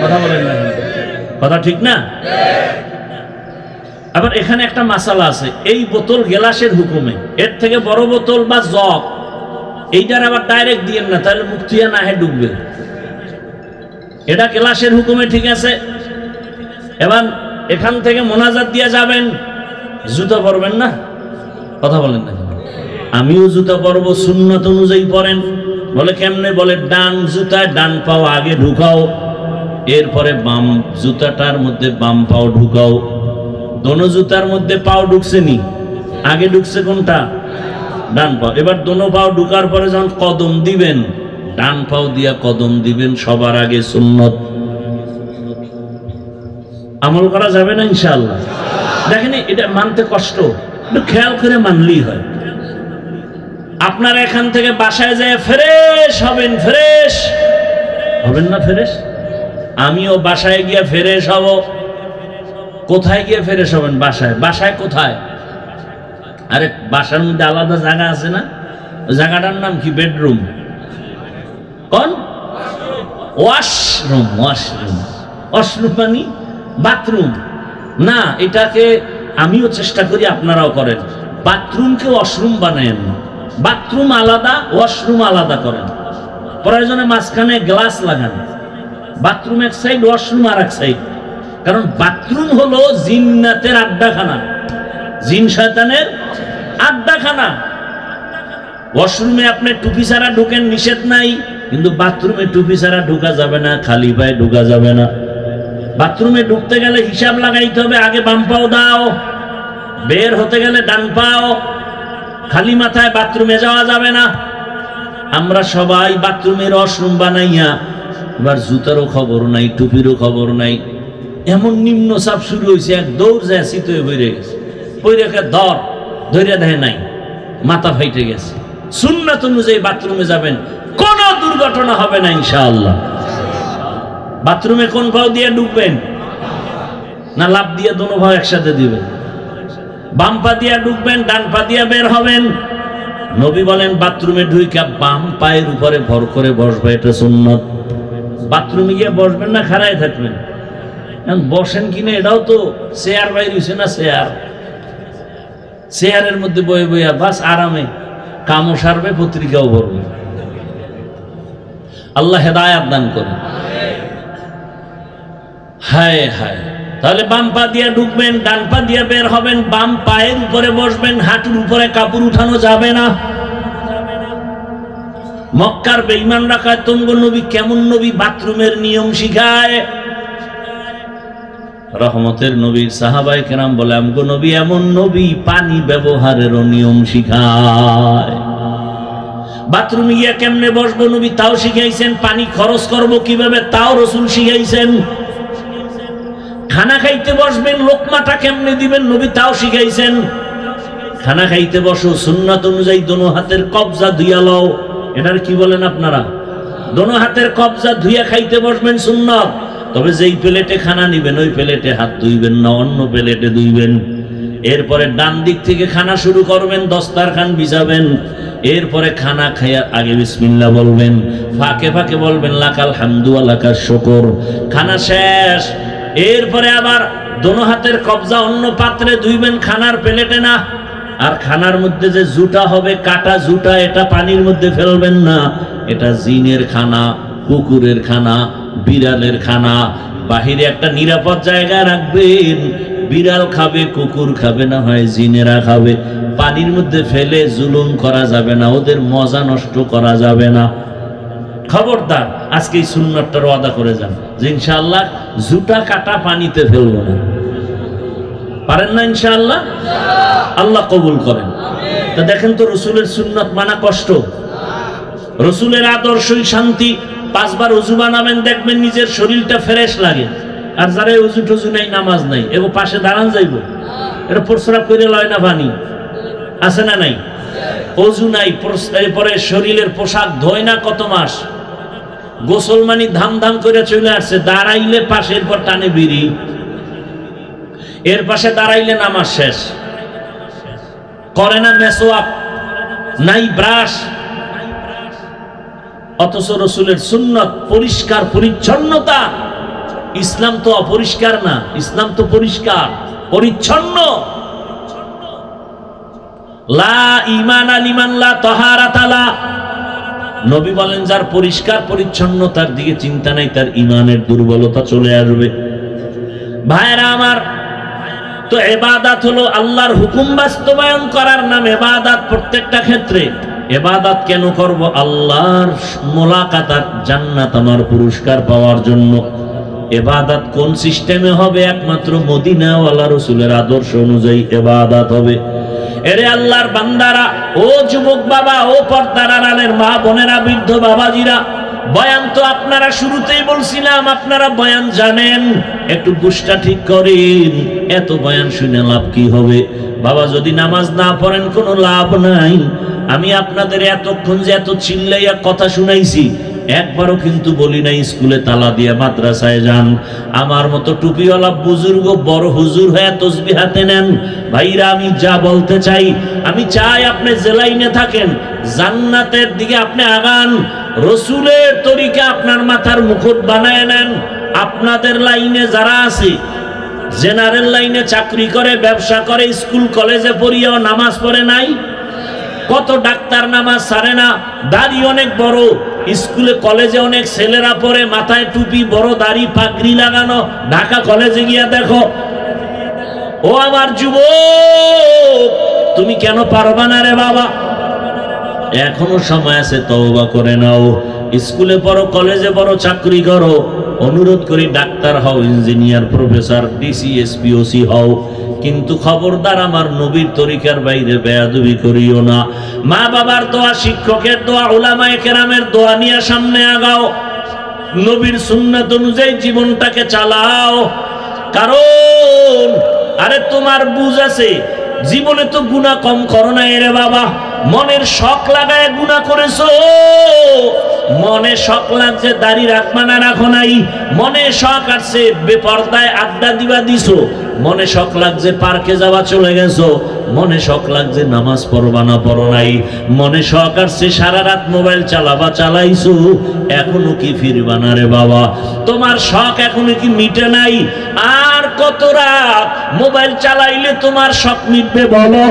কথা বলেন না? কথা ঠিক না? আবার এখানে একটা মাসালা আছে, এই বোতল গেলাসের হুকুমে, এর থেকে বড় বোতল বা জগ এইটার আবার ডাইরেক্ট দিয়েন না, তাহলে মুখ থুইয়া না হয়ে ডুববে। এটা গেলাসের হুকুমে, ঠিক আছে। এবার এখান থেকে মোনাজাত দিয়ে যাবেন, জুতো পরবেন না। কথা বলেন না? আমিও জুতো পরবো, সুন্নত অনুযায়ী পরেন। বলে কেমনে? বলে ডান জুতায় ডান পাও আগে ঢুকাও, এরপরে বাম জুতাটার মধ্যে বাম পাও ঢুকাও। দোনো জুতার মধ্যে পাও ঢুকছে নি, আগে ঢুকছে কোনটা? ডান পাও। এবার দোনো পাও ঢুকার পরে যখন কদম দিবেন, ডান পাও দিয়া কদম দিবেন সবার আগে, সুন্নত। আমল করা যাবে না ইনশাআল্লাহ? দেখেন এটা মানতে কষ্ট, একটু খেয়াল করে মানলেই হয়। আপনারা এখান থেকে বাসায় যায় ফ্রেশ হবেন, ফ্রেশ হবেন না? ফ্রেশ আমিও বাসায় গিয়ে ফ্রেশ হব। কোথায় গিয়ে ফ্রেশ হবেন? বাসায়। বাসায় কোথায়? আরে বাসার মধ্যে আলাদা জায়গা আছে না? ওই জায়গাটার নাম কি? বেডরুম। কোন? ওয়াশরুম। ওয়াশরুম, ওয়াশরুম মানে বাথরুম না। এটাকে আমিও চেষ্টা করি, আপনারাও করেন। বাথরুমকে ওয়াশরুম বানায়েন না। বাথরুম আলাদা, ওয়াশরুম আলাদা করেন। প্রয়োজনে মাঝখানে গ্লাস লাগান। বাথরুম এক সাইড, ওয়াশরুম আর এক সাইড। কারণ বাথরুম হলো জিন্নাতের আড্ডাখানা, জিন শয়তানের আড্ডাখানা। ওয়াশরুমে আপনি টুপি ছাড়া ঢুকেন, নিষেধ নাই, কিন্তু বাথরুমে টুপি ছাড়া ঢোকা যাবে না, খালি পায়ে ঢোকা যাবে না। বাথরুমে ঢুকতে গেলে হিসাব লাগাইতে হবে, আগে বাম পাও দাও, বের হতে গেলে ডান পাও, খালি মাথায় বাথরুমে যাওয়া যাবে না। আমরা সবাই বাথরুমের ওয়াশরুম বানাইয়া এবার জুতারও খবর নাই, টুপিরও খবর নাই, এমন নিম্ন চাপ শুরু হয়েছে, এক দৌড় যায় শীতে বইরে গেছে, পইরেকে ধরে দেয় নাই, মাথা ফাইটে গেছে। সুন্নাত অনুযায়ী বাথরুমে যাবেন, কোন দুর্ঘটনা হবে না ইনশাআল্লাহ। বাথরুমে কোন পাও দিয়ে ঢুকবেন? না লাফ দিয়ে দোনো ভাও একসাথে দিবেন? বাম পা দিয়া ঢুকবেন, ডান পা দিয়া বের হবেন। নবী বলেন বাথরুমে ঢুইকা বাম পায়ের উপরে ভর করে বসবে, এটা সুন্নত। বাথরুমে গিয়ে বসবেন না খাড়ায় থাকবেন? বসেন কিনা এটাও তো চেয়ার বাইর হইছে না, চেয়ারের মধ্যে বয়ে বইয়া বাস আরামে কামও সারবে, পত্রিকাও ভরবে। আল্লাহ হেদায়াত দান করে। হায় হায়, তাহলে বাম পা দিয়ে ঢুকবেন, ডান পা দিয়ে বের হবেন, বাম পায়ের উপরে বসবেন, হাঁটুর উপরে কাপড় উঠানো যাবে না। মক্কার বেঈমান রাখায় তঙ্গ নবী কেমন নবী, বাথরুমের নিয়ম শিখায়। রহমতের নবী সাহাবায়ে কেরাম বলে আমগো নবী এমন নবী, পানি ব্যবহারেরও নিয়ম শিখায়। বাথরুমে গিয়া কেমনে বসবো নবী তাও শিখাইছেন, পানি খরচ করব কিভাবে তাও রাসূল শিখাইছেন। খানা খাইতে বসবেন, লোকমাটা কেমনে দিবেন নবী তাও শিখাইছেন। খানা খাইতে বসো, সুন্নাত অনুযায়ী দোনো হাতের কবজা ধুইয়া লও। এটার কি বলেন আপনারা? দোনো হাতের কবজা ধুইয়া খাইতে বসবেন সুন্নাত। তবে যেই প্লেটে খানা নিবেন ওই প্লেটে হাত ধুইবেন না, অন্য প্লেটে ধুইবেন। এরপরে ডান দিক থেকে খানা শুরু করবেন, দস্তারখান বিছাবেন। এরপরে খানা খাইয়া আগে বিসমিল্লাহ বলবেন, ফাঁকে ফাঁকে বলবেন লাকাল হামদু ওয়া লাকাশ শুকর। খানা শেষ, এরপরে আবার দোনো হাতের কবজা অন্য পাত্রে ধুইবেন, খানার প্লেটে না। আর খানার মধ্যে যে জুটা হবে, কাটা জুটা, এটা পানির মধ্যে ফেলবেন না। এটা জিনের খানা, কুকুরের খানা, বিড়ালের খানা। বাহিরে একটা নিরাপদ জায়গায় রাখবেন, বিড়াল খাবে, কুকুর খাবে, না হয় জিনেরা খাবে। পানির মধ্যে ফেলে জুলুম করা যাবে না, ওদের মজা নষ্ট করা যাবে না। খবরদার আজকে এই সুন্নাতটার ওয়াদা করে যান যে ইনশাআল্লাহ জুটা কাটা পানিতে ফেলবো না। পারেন না ইনশাআল্লাহ? আল্লাহ কবুল করেন। তা দেখেন তো রসুলের সুন্নাত মানা কষ্ট, রসুলের আদর্শই শান্তি। 5 বার ওযু বানাবেন, দেখবেন নিজের শরীরটা ফ্রেশ লাগে। আর যারা ওযু টযু নাই, নামাজ নাই, এগো পাশে দাঁড়ান যাইব, এটা প্রস্রাব করে লয় না পানি আছে না নাই? ওযু নাই, এরপরে শরীরের পোশাক ধোয় না কত মাস, গোসল মানি ধাম ধাম করে চলে আসছে, দাঁড়াইলে পাশের পর টানে বিড়ি, এর পাশে দাঁড়াইলে নামাজ শেষ। করে না মেসওয়াক, নাই ব্রাশ। অথচ রসুলের সুন্নাত পরিষ্কার পরিচ্ছন্নতা। ইসলাম তো অপরিষ্কার না, ইসলাম তো পরিষ্কার পরিচ্ছন্ন। লা ঈমানা লিমান লা তাহারাতা লা। নবী বলেন যার পরিষ্কার পরিচ্ছন্নতার দিকে চিন্তা নাই, তার ঈমানের দুর্বলতা চলে আসবে। ভাইরা আমার, তো ইবাদত হলো আল্লাহর হুকুম বাস্তবায়ন করার নাম ইবাদত। প্রত্যেকটা ক্ষেত্রে ইবাদত কেন করব? আল্লাহর মোলাকাত, জান্নাত, আমার পুরস্কার পাওয়ার জন্য। ইবাদত কোন সিস্টেমে হবে? একমাত্র মদিনাওয়ালা রাসূলের আদর্শ অনুযায়ী ইবাদত হবে। এরে আল্লাহর বান্দারা, ও যুবক বাবা, ও পর্দার আড়ালের মা বোনেরা, বৃদ্ধ বাবাজিরা, বয়ান তো আপনারা শুরুতেই বলছিলাম আপনারা বয়ান জানেন, একটু বুঝটা ঠিক করেন। এত বয়ান শুনে লাভ কি হবে? বাবা যদি নামাজ না পড়েন কোনো লাভ নাই। আমি আপনাদের এতক্ষণ যে এত চিল্লাইয়া কথা শুনাইছি, একবারও কিন্তু বলি নাই স্কুলে তালা দিয়া মাদ্রাসায় যান। আমার মতো টুপিওয়ালা বুজুর্গ বড় হুজুর হয়ে তসবিহ হাতে নেন। ভাইরা, আমি যা বলতে চাই, আমি চাই আপনি যে লাইনে থাকেন জান্নাতের দিকে আপনি আগান। রসুলের তরিকা আপনার মাথার মুকুট বানায় নেন। আপনাদের লাইনে যারা আছে, জেনারেল লাইনে চাকরি করে, ব্যবসা করে, স্কুল কলেজে পড়িয়াও নামাজ পড়ে নাই। কত ডাক্তার নামাজ ছাড়ে না, দাড়ি অনেক বড়, স্কুলে কলেজে অনেক ছেলেরা পড়ে, মাথায় টুপি, বড় দাড়ি, পাগড়ি লাগানো। ঢাকা কলেজে গিয়া দেখো। ও আমার যুবক, তুমি কেন পারবা না রে বাবা? এখনো সময় আছে, তওবা করে নাও। স্কুলে পড়ো, কলেজে পড়ো, চাকরি করো, অনুরোধ করি ডাক্তার হও, engineer, professor, DC, SP, OC হও, কিন্তু খবরদার আমার নবীর তরিকার বাইরে বেয়াদবি করিও না। মা বাবার দোয়া, শিক্ষকের দোয়া, উলামায়ে কেরামের দোয়া নিয়ে সামনে আগাও, নবীর সুন্নাত অনুযায়ী জীবনটাকে চালাও। কারণ আরে তোমার বুঝ আছে, জীবনে তো গুনাহ কম করো না রে বাবা, মনের শখ লাগায় গুনাহ করেছো। মনে শখ লাগছে দাড়ি রাখবা না রাখো নাই, মনে শখ আসছে বেপরদায় আড্ডা দিবা দিছো, মনে শখ লাগছে পার্কে যাওয়া চলে গেছো, মনে শখ লাগছে নামাজ পড়বা না পড়ো নাই, মনে শখ আসছে সারা রাত মোবাইল চালাবা চালাইছো, এখনো কি ফিরবা না রে বাবা? তোমার শখ এখনো কি মিটে নাই? আর কত রাত মোবাইল চালাইলে তোমার শখ মিটবে বলো?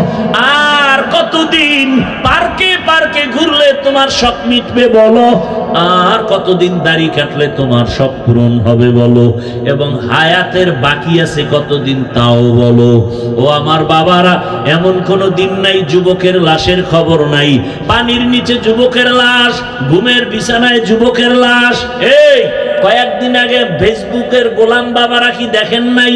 আর কতদিন পার্কে পার্কে ঘুরলে তোমার শখ মিটবে বলো? আর কতদিন দাড়ি কাটলে তোমার শখ পূরণ হবে বলো? এবং হায়াতের বাকি আছে কতদিন তাও বলো? ও আমার বাবারা, এমন কোনো দিন নাই যুবকের লাশের খবর নাই। পানির নিচে যুবকের লাশ, ঘুমের বিছানায় যুবকের লাশ। এই কয়েকদিন আগে ফেসবুকের গোলাম বাবারা কি দেখেন নাই?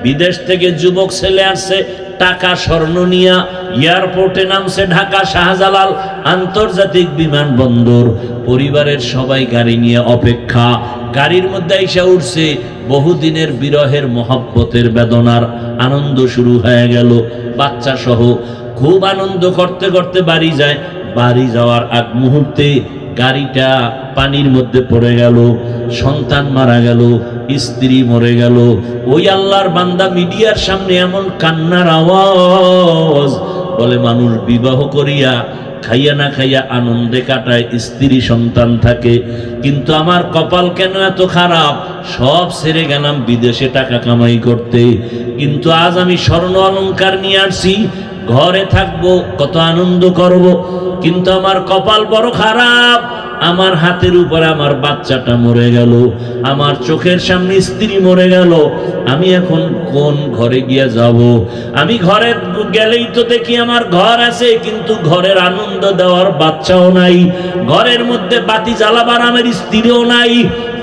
বিদেশ থেকে যুবক ছেলে আসছে, টাকা স্বর্ণ নিয়া এয়ারপোর্টে নামছে, ঢাকা শাহজালাল আন্তর্জাতিক বিমানবন্দর। পরিবারের সবাই গাড়ি নিয়ে অপেক্ষা, গাড়ির মধ্যে এসে উঠছে, বহুদিনের বিরহের মহব্বতের বেদনার আনন্দ শুরু হয়ে গেল। বাচ্চা সহ খুব আনন্দ করতে করতে বাড়ি যায়। বাড়ি যাওয়ার আগ মুহূর্তে গাড়িটা পানির মধ্যে পড়ে গেল, সন্তান মারা গেল, স্ত্রী মরে গেল। ওই আল্লাহর বান্দা মিডিয়ার সামনে এমন কান্নার আওয়াজ, বলে মানুষ বিবাহ করিয়া খাইয়া না খাইয়া আনন্দে কাটায়, স্ত্রী সন্তান থাকে, কিন্তু আমার কপাল কেন এত খারাপ, সব ছেড়ে গেলাম বিদেশে টাকা কামাই করতে, কিন্তু আজ আমি স্বর্ণ অলংকার নিয়ে আসছি, ঘরে থাকবো, কত আনন্দ করব, কিন্তু আমার কপাল বড় খারাপ। আমার হাতের উপরে আমার বাচ্চাটা মরে গেল, আমার চোখের সামনে স্ত্রী মরে গেল, আমি এখন কোন ঘরে গিয়া যাব? আমি ঘরে গেলেই তো দেখি আমার ঘর আছে, কিন্তু ঘরের আনন্দ দেওয়ার বাচ্চাও নাই, ঘরের মধ্যে বাতি জ্বালাবার আমার স্ত্রীও নাই।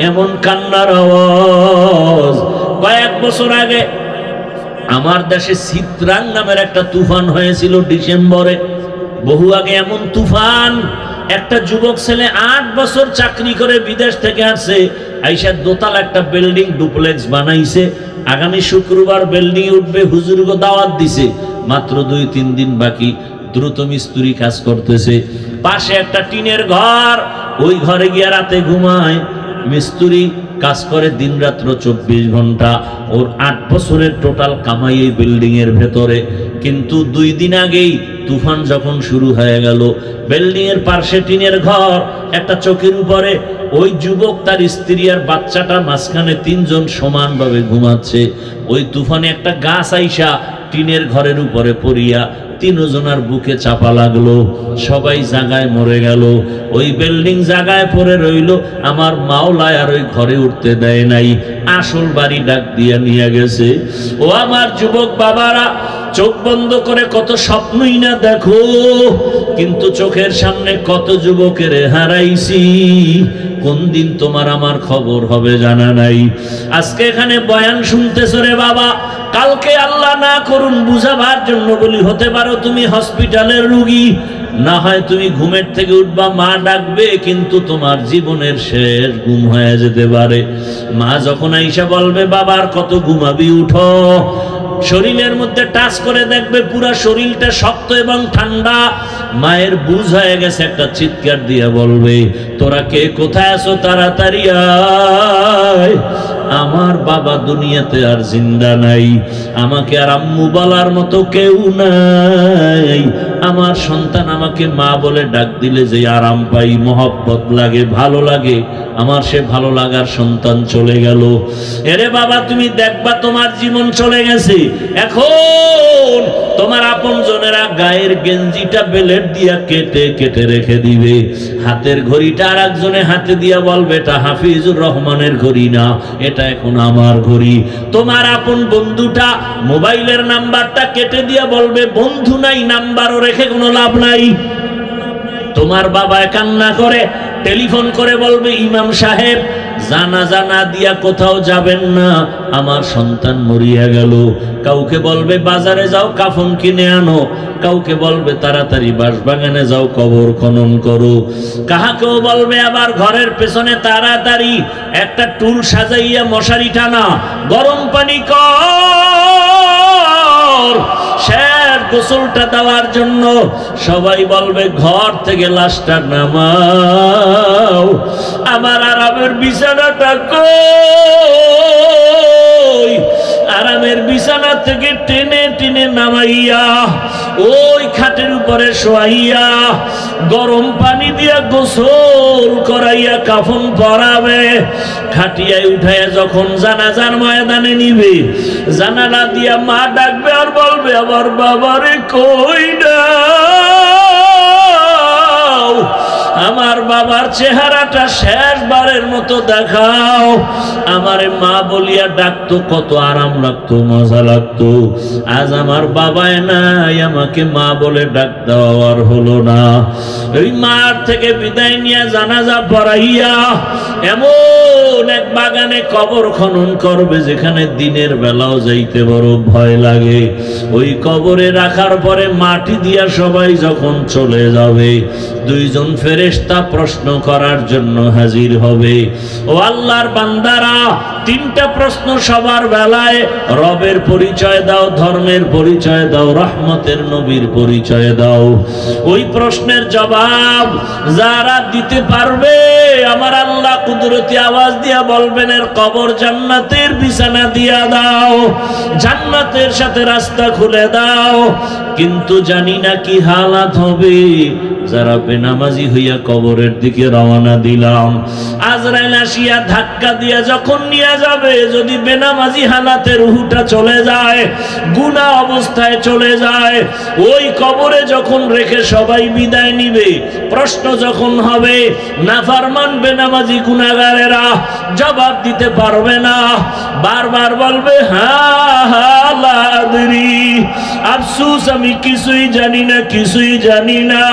এমন কান্নার আওয়াজ। কয়েক বছর আগে আমার দেশে চিত্রাং নামের একটা তুফান হয়েছিল ডিসেম্বরে, বহু আগে। এমন তুফান, একটা যুবক ছেলে 8 বছর চাকরি করে বিদেশ থেকে আসছে, আইসা দোতলা একটা বিল্ডিং ডুপ্লেক্স বানাইছে, আগামী শুক্রবার বিল্ডিং উঠবে, হুজুরকে দাওয়াত দিছে, মাত্র 2-3 দিন বাকি, দ্রুত মিস্ত্রি কাজ করতেছে। পাশে একটা টিনের ঘর, ওই ঘরে গিয়ে রাতে ঘুমায়। মিস্ত্রি কাজ করে দিন রাত্র 24 ঘন্টা। ওর 8 বছরের টোটাল কামাই এই বিল্ডিং এর ভেতরে। কিন্তু 2 দিন আগেই তুফান যখন শুরু হয়ে গেল, বিল্ডিং এর পাশে টিনের ঘর, একটা চোখের উপরে ওই যুবক, তার স্ত্রী আর বাচ্চাটা মাঝখানে 3 জন সমানভাবে ঘুমাচ্ছে। ওই তুফানে একটা গাছ আইসা টিনের ঘরের উপরে পড়িয়া 3 জনের বুকে চাপা লাগলো, সবাই জায়গায় মরে গেল। ওই বিল্ডিং জায়গায় পড়ে রইল, আমার মাওলায় আর ওই ঘরে উঠতে দেয় নাই, আসল বাড়ি ডাক দিয়া নিয়ে গেছে। ও আমার যুবক বাবারা, চোখ বন্ধ করে কত স্বপ্নই না দেখো, কিন্তু চোখের সামনে কত যুবকের হারাইছি। কোন দিন তোমার আমার খবর হবে জানা নাই। আজকে এখানে বয়ান শুনতেছ রে বাবা, কালকে আল্লাহ না করুন বুঝাবার জন্য বলি, হতে পারো তুমি হসপিটালের রোগী, না হয় তুমি ঘুমের থেকে উঠবা, মা ডাকবে, কিন্তু তোমার জীবনের শেষ ঘুম হয়ে যেতে পারে। মা যখন আইসা বলবে বাবার কত ঘুমাবি, উঠো, শরীরের মধ্যে টাচ করে দেখবে পুরা শরীরটা শক্ত এবং ঠান্ডা। মায়ের বুঝ হয়ে গেছে, একটা চিৎকার দিয়ে বলবে, তোরা কে কোথায় আছো, তাড়াতাড়ি আয়, আমার বাবা দুনিয়াতে আর জিন্দা নাই, আমাকে আর আম্মু বলার মতো কেউ নাই। আমার সন্তান আমাকে মা বলে ডাক দিলে যে আরাম পাই, মহব্বত লাগে, ভালো লাগে, আমার সে ভালো লাগার সন্তান চলে গেল। এরে বাবা, তুমি দেখবা তোমার জীবন চলে গেছে। এখন তোমার আপন জনেরা গায়ের গেঞ্জিটা বেলেট দিয়া কেটে কেটে রেখে দিবে, হাতের ঘড়িটা আর একজনে হাতে দিয়া বলবে এটা হাফিজুর রহমানের ঘড়ি না, এটা এখন আমার ঘড়ি। তোমার আপন বন্ধুটা মোবাইলের নাম্বারটা কেটে দিয়া বলবে বন্ধু নাই, নাম্বারও রেখে কোনো লাভ নাই। তোমার বাবা কান্না করে, টেলিফোন করে বলবে, ইমাম সাহেব জানাজা না দিয়া কোথাও যাবেন না, আমার সন্তান মরিয়া গেল। কাউকে বলবে বাজারে যাও কাফন কিনে আনো, কাউকে বলবে তাড়াতাড়ি বাঁশবাগানে যাও কবর খনন করো, কাহাকেও বলবে আবার ঘরের পেছনে তাড়াতাড়ি একটা টুল সাজাইয়া মশারি টানা, গরম পানি কর, শেষ গোসলটা দেওয়ার জন্য। সবাই বলবে ঘর থেকে লাশটা নামাও, আমার আরামের বিছানাটা কই? আরামের বিছানা থেকে টেনে টেনে নামাইয়া ওই খাটের উপরে শোয়াইয়া গরম পানি দিয়া গোসল করাইয়া কাফন পরাবে। খাটিয়ায় উঠাইয়া যখন জানাজার ময়দানে নিবে, জানালা দিয়া মা ডাকবে আর বলবে, আমার বাবারে কই দাও, আমার বাবার চেহারাটা শেষবারের মতো দেখাও। আমারে মা বলিয়া ডাকতো, কত আরাম লাগতো, মজা লাগতো। আজ আমার বাবাই নাই, আমাকে মা বলে ডাক দেওয়ার হলো না। ওই মার থেকে বিদায় নিয়ে জানাজা পড়াইয়া এমন এক বাগানে কবর খনন করবে যেখানে দিনের বেলাও যাইতে বড় ভয় লাগে। ওই কবরে রাখার পরে মাটি দিয়া সবাই যখন চলে যাবে, দুইজন ফেরেশতা প্রশ্ন করার জন্য হাজির হবে। ও আল্লাহর বান্দারা, তিনটা প্রশ্ন সবার বেলায়, রবের পরিচয় দাও, ধর্মের পরিচয় দাও, রহমতের নবীর পরিচয় দাও। ওই প্রশ্নের জবাব যারা দিতে পারবে, আমার আল্লাহ কুদরতি আওয়াজ দিয়া বলবেন, এর কবর জান্নাতের বিছানা দিয়া দাও, জান্নাতের সাথে রাস্তা খুলে দাও। কিন্তু জানি না কি হালাত হবে যারা বেনামাজি হইয়া কবরের দিকে রওনা দিলাম। আজরাইল আসিয়া ধাক্কা দিয়া যখন নিয়ে যাবে, যদি বেনামাজি হালাতে রুহুটা চলে যায়, গুনাহ অবস্থায় চলে যায়, ওই কবরে যখন রেখে সবাই বিদায় নিবে, প্রশ্ন যখন হবে, নাফরমান বেনামাজি গুনাহগারেরা জবাব দিতে পারবে না, বারবার বলবে হা হা লা আদরি, আফসোস আমি কিছুই জানি না, কিছুই জানি না।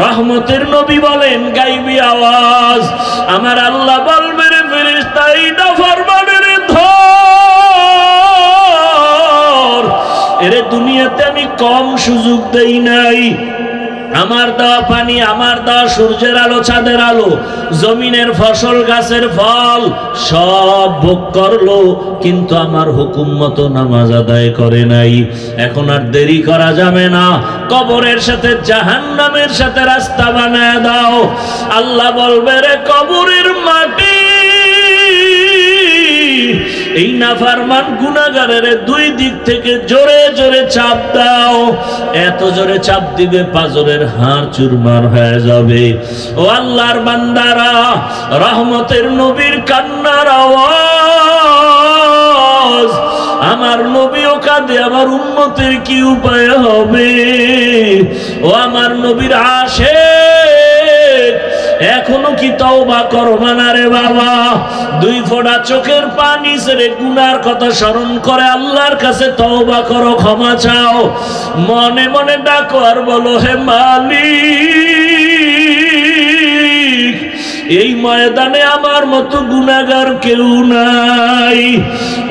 রহমতের নবী বলেন গাইবী আওয়াজ, আমার আল্লাহ বলবে, রে ফেরেশতা, এই নাফরমানের ধর, এরে দুনিয়াতে আমি কম সুযোগ দেই নাই। আমার দেওয়া পানি, আমার দেওয়া সূর্যের আলো, চাঁদের আলো, জমিনের ফসল, গাছের ফল সব ভোগ করলো, কিন্তু আমার হুকুম মতো নামাজ আদায় করে নাই। এখন আর দেরি করা যাবে না, কবরের সাথে জাহান্নামের সাথে রাস্তা বানায় দাও। আল্লাহ বলবে, রে কবরের মাটি, এই নাফরমান গুনাহগারের দুই দিক থেকে জোরে জোরে চাপ দাও। এত জোরে চাপ দিবে পাজরের হাড় চুরমার হয়ে যাবে। ও আল্লাহর বান্দারা, রহমতের নবীর কান্নার আওয়াজ, আমার নবীও কাঁদে, আমার উম্মতের কি উপায় হবে? ও আমার নবীর আশিক, এখনো কি তওবা করবা না রে বাবা? দুই ফোঁটা চোখের পানি ছেড়ে গুনার কথা স্মরণ করে আল্লাহর কাছে তওবা করো, ক্ষমা চাও, মনে মনে ডাকো আর বলো, হে মালিক, এই ময়দানে আমার মতো গুনাহগার কেউ নাই।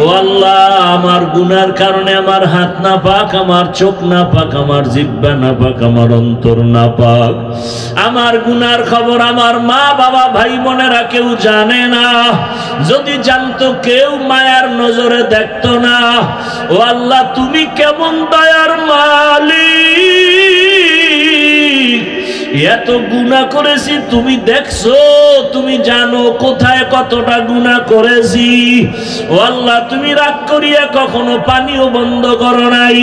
ও আল্লাহ, আমার গুনার কারণে আমার হাত না পাক, আমার চোখ না পাক, আমার জিহ্বা না পাক, আমার অন্তর না পাক। আমার গুনার খবর আমার মা বাবা ভাই বোনেরা কেউ জানে না, যদি জানতো কেউ মায়ার নজরে দেখতো না। ও আল্লাহ, তুমি কেমন দয়ার মালিক, এত গুনাহ করেছি, তুমি দেখছো, তুমি জানো কোথায় কতটা গুনাহ করেছি। ও আল্লাহ, তুমি রাগ করিয়া কখনো পানিও বন্ধ করো নাই,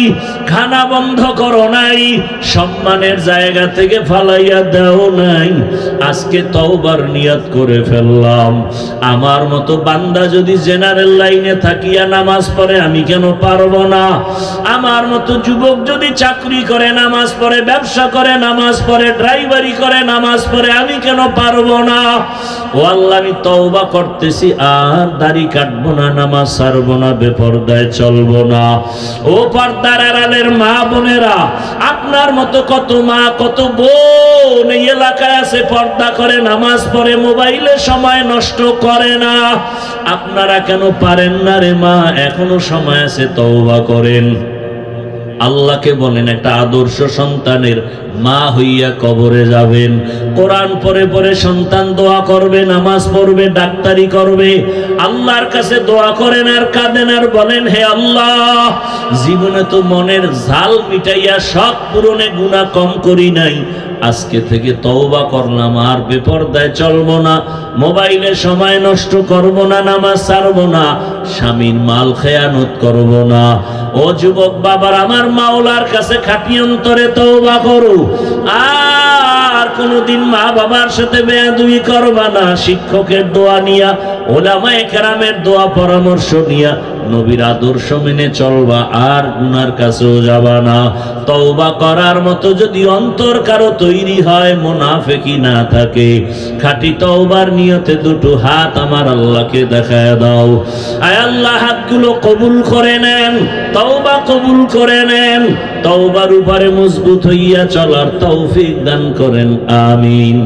খানা বন্ধ করো নাই, সম্মানের জায়গা থেকে ফালাইয়া দাও নাই। আজকে তওবার নিয়ত করে ফেললাম, আমার মতো বান্দা যদি জেনারেল লাইনে থাকিয়া নামাজ পড়ে, আমি কেন পারবো না? আমার মতো যুবক যদি চাকরি করে নামাজ পড়ে, ব্যবসা করে নামাজ পড়ে, বাড়ি করে নামাজ পড়ে, আমি কেন পারবো না? ও আল্লাহ, আমি তওবা করতেছি, আর দাড়ি কাটবো না, নামাজ ছাড়বো না, বেপরদায় চলবো না। ও পর্দার আড়ালের মা বোনেরা, আপনার মতো কত মা কত বোন এই এলাকায় আছে, পর্দা করে নামাজ পড়ে, মোবাইলে সময় নষ্ট করে না। আপনারা কেন পারেন না রে মা? এখনো সময় আছে, তওবা করেন। আল্লাহকে বলেন একটা আদর্শ সন্তানের মা হইয়া কবরে যাবেন, কোরআন পড়ে পড়ে সন্তান দোয়া করবে, নামাজ পড়বে, ডাক্তারি করবে, আল্লাহর কাছে দোয়া করেন আর কাঁদেন আর বলেন, হে আল্লাহ, জীবনে তো মনের ঝাল মিটাইয়া শখ পূরণে গুনাহ কম করি নাই, আজকে থেকে তওবা করলাম, আর বেপরদায় চলবো না, মোবাইলে সময় নষ্ট করব না, নামাজ ছাড়বো না, স্বামীর মাল খেয়ানত করব না। ও যুবক বাবার, আমার মাওলার কাছে খাঁটি অন্তরে তওবা করো, আর কোনদিন মা বাবার সাথে বেয়াদবি করবা না। শিক্ষকের দোয়া নিয়া, ওলামায়ে কেরামের দোয়া পরামর্শ নিয়া নবীর আদর্শ মেনে চলবা, আর গুনার কাছেও যাবা না। তওবা করার মতো যদি অন্তর কারো তৈরি হয়, মুনাফিকি না থাকে, খাঁটি তওবার নিয়তে দুটো হাত আমার আল্লাহকে দেখায় দাও। আয় আল্লাহ, হাতগুলো কবুল করে নেন, তওবা কবুল করে নেন, তওবার উপরে মজবুত হইয়া চলার তৌফিক দান করেন, আমিন।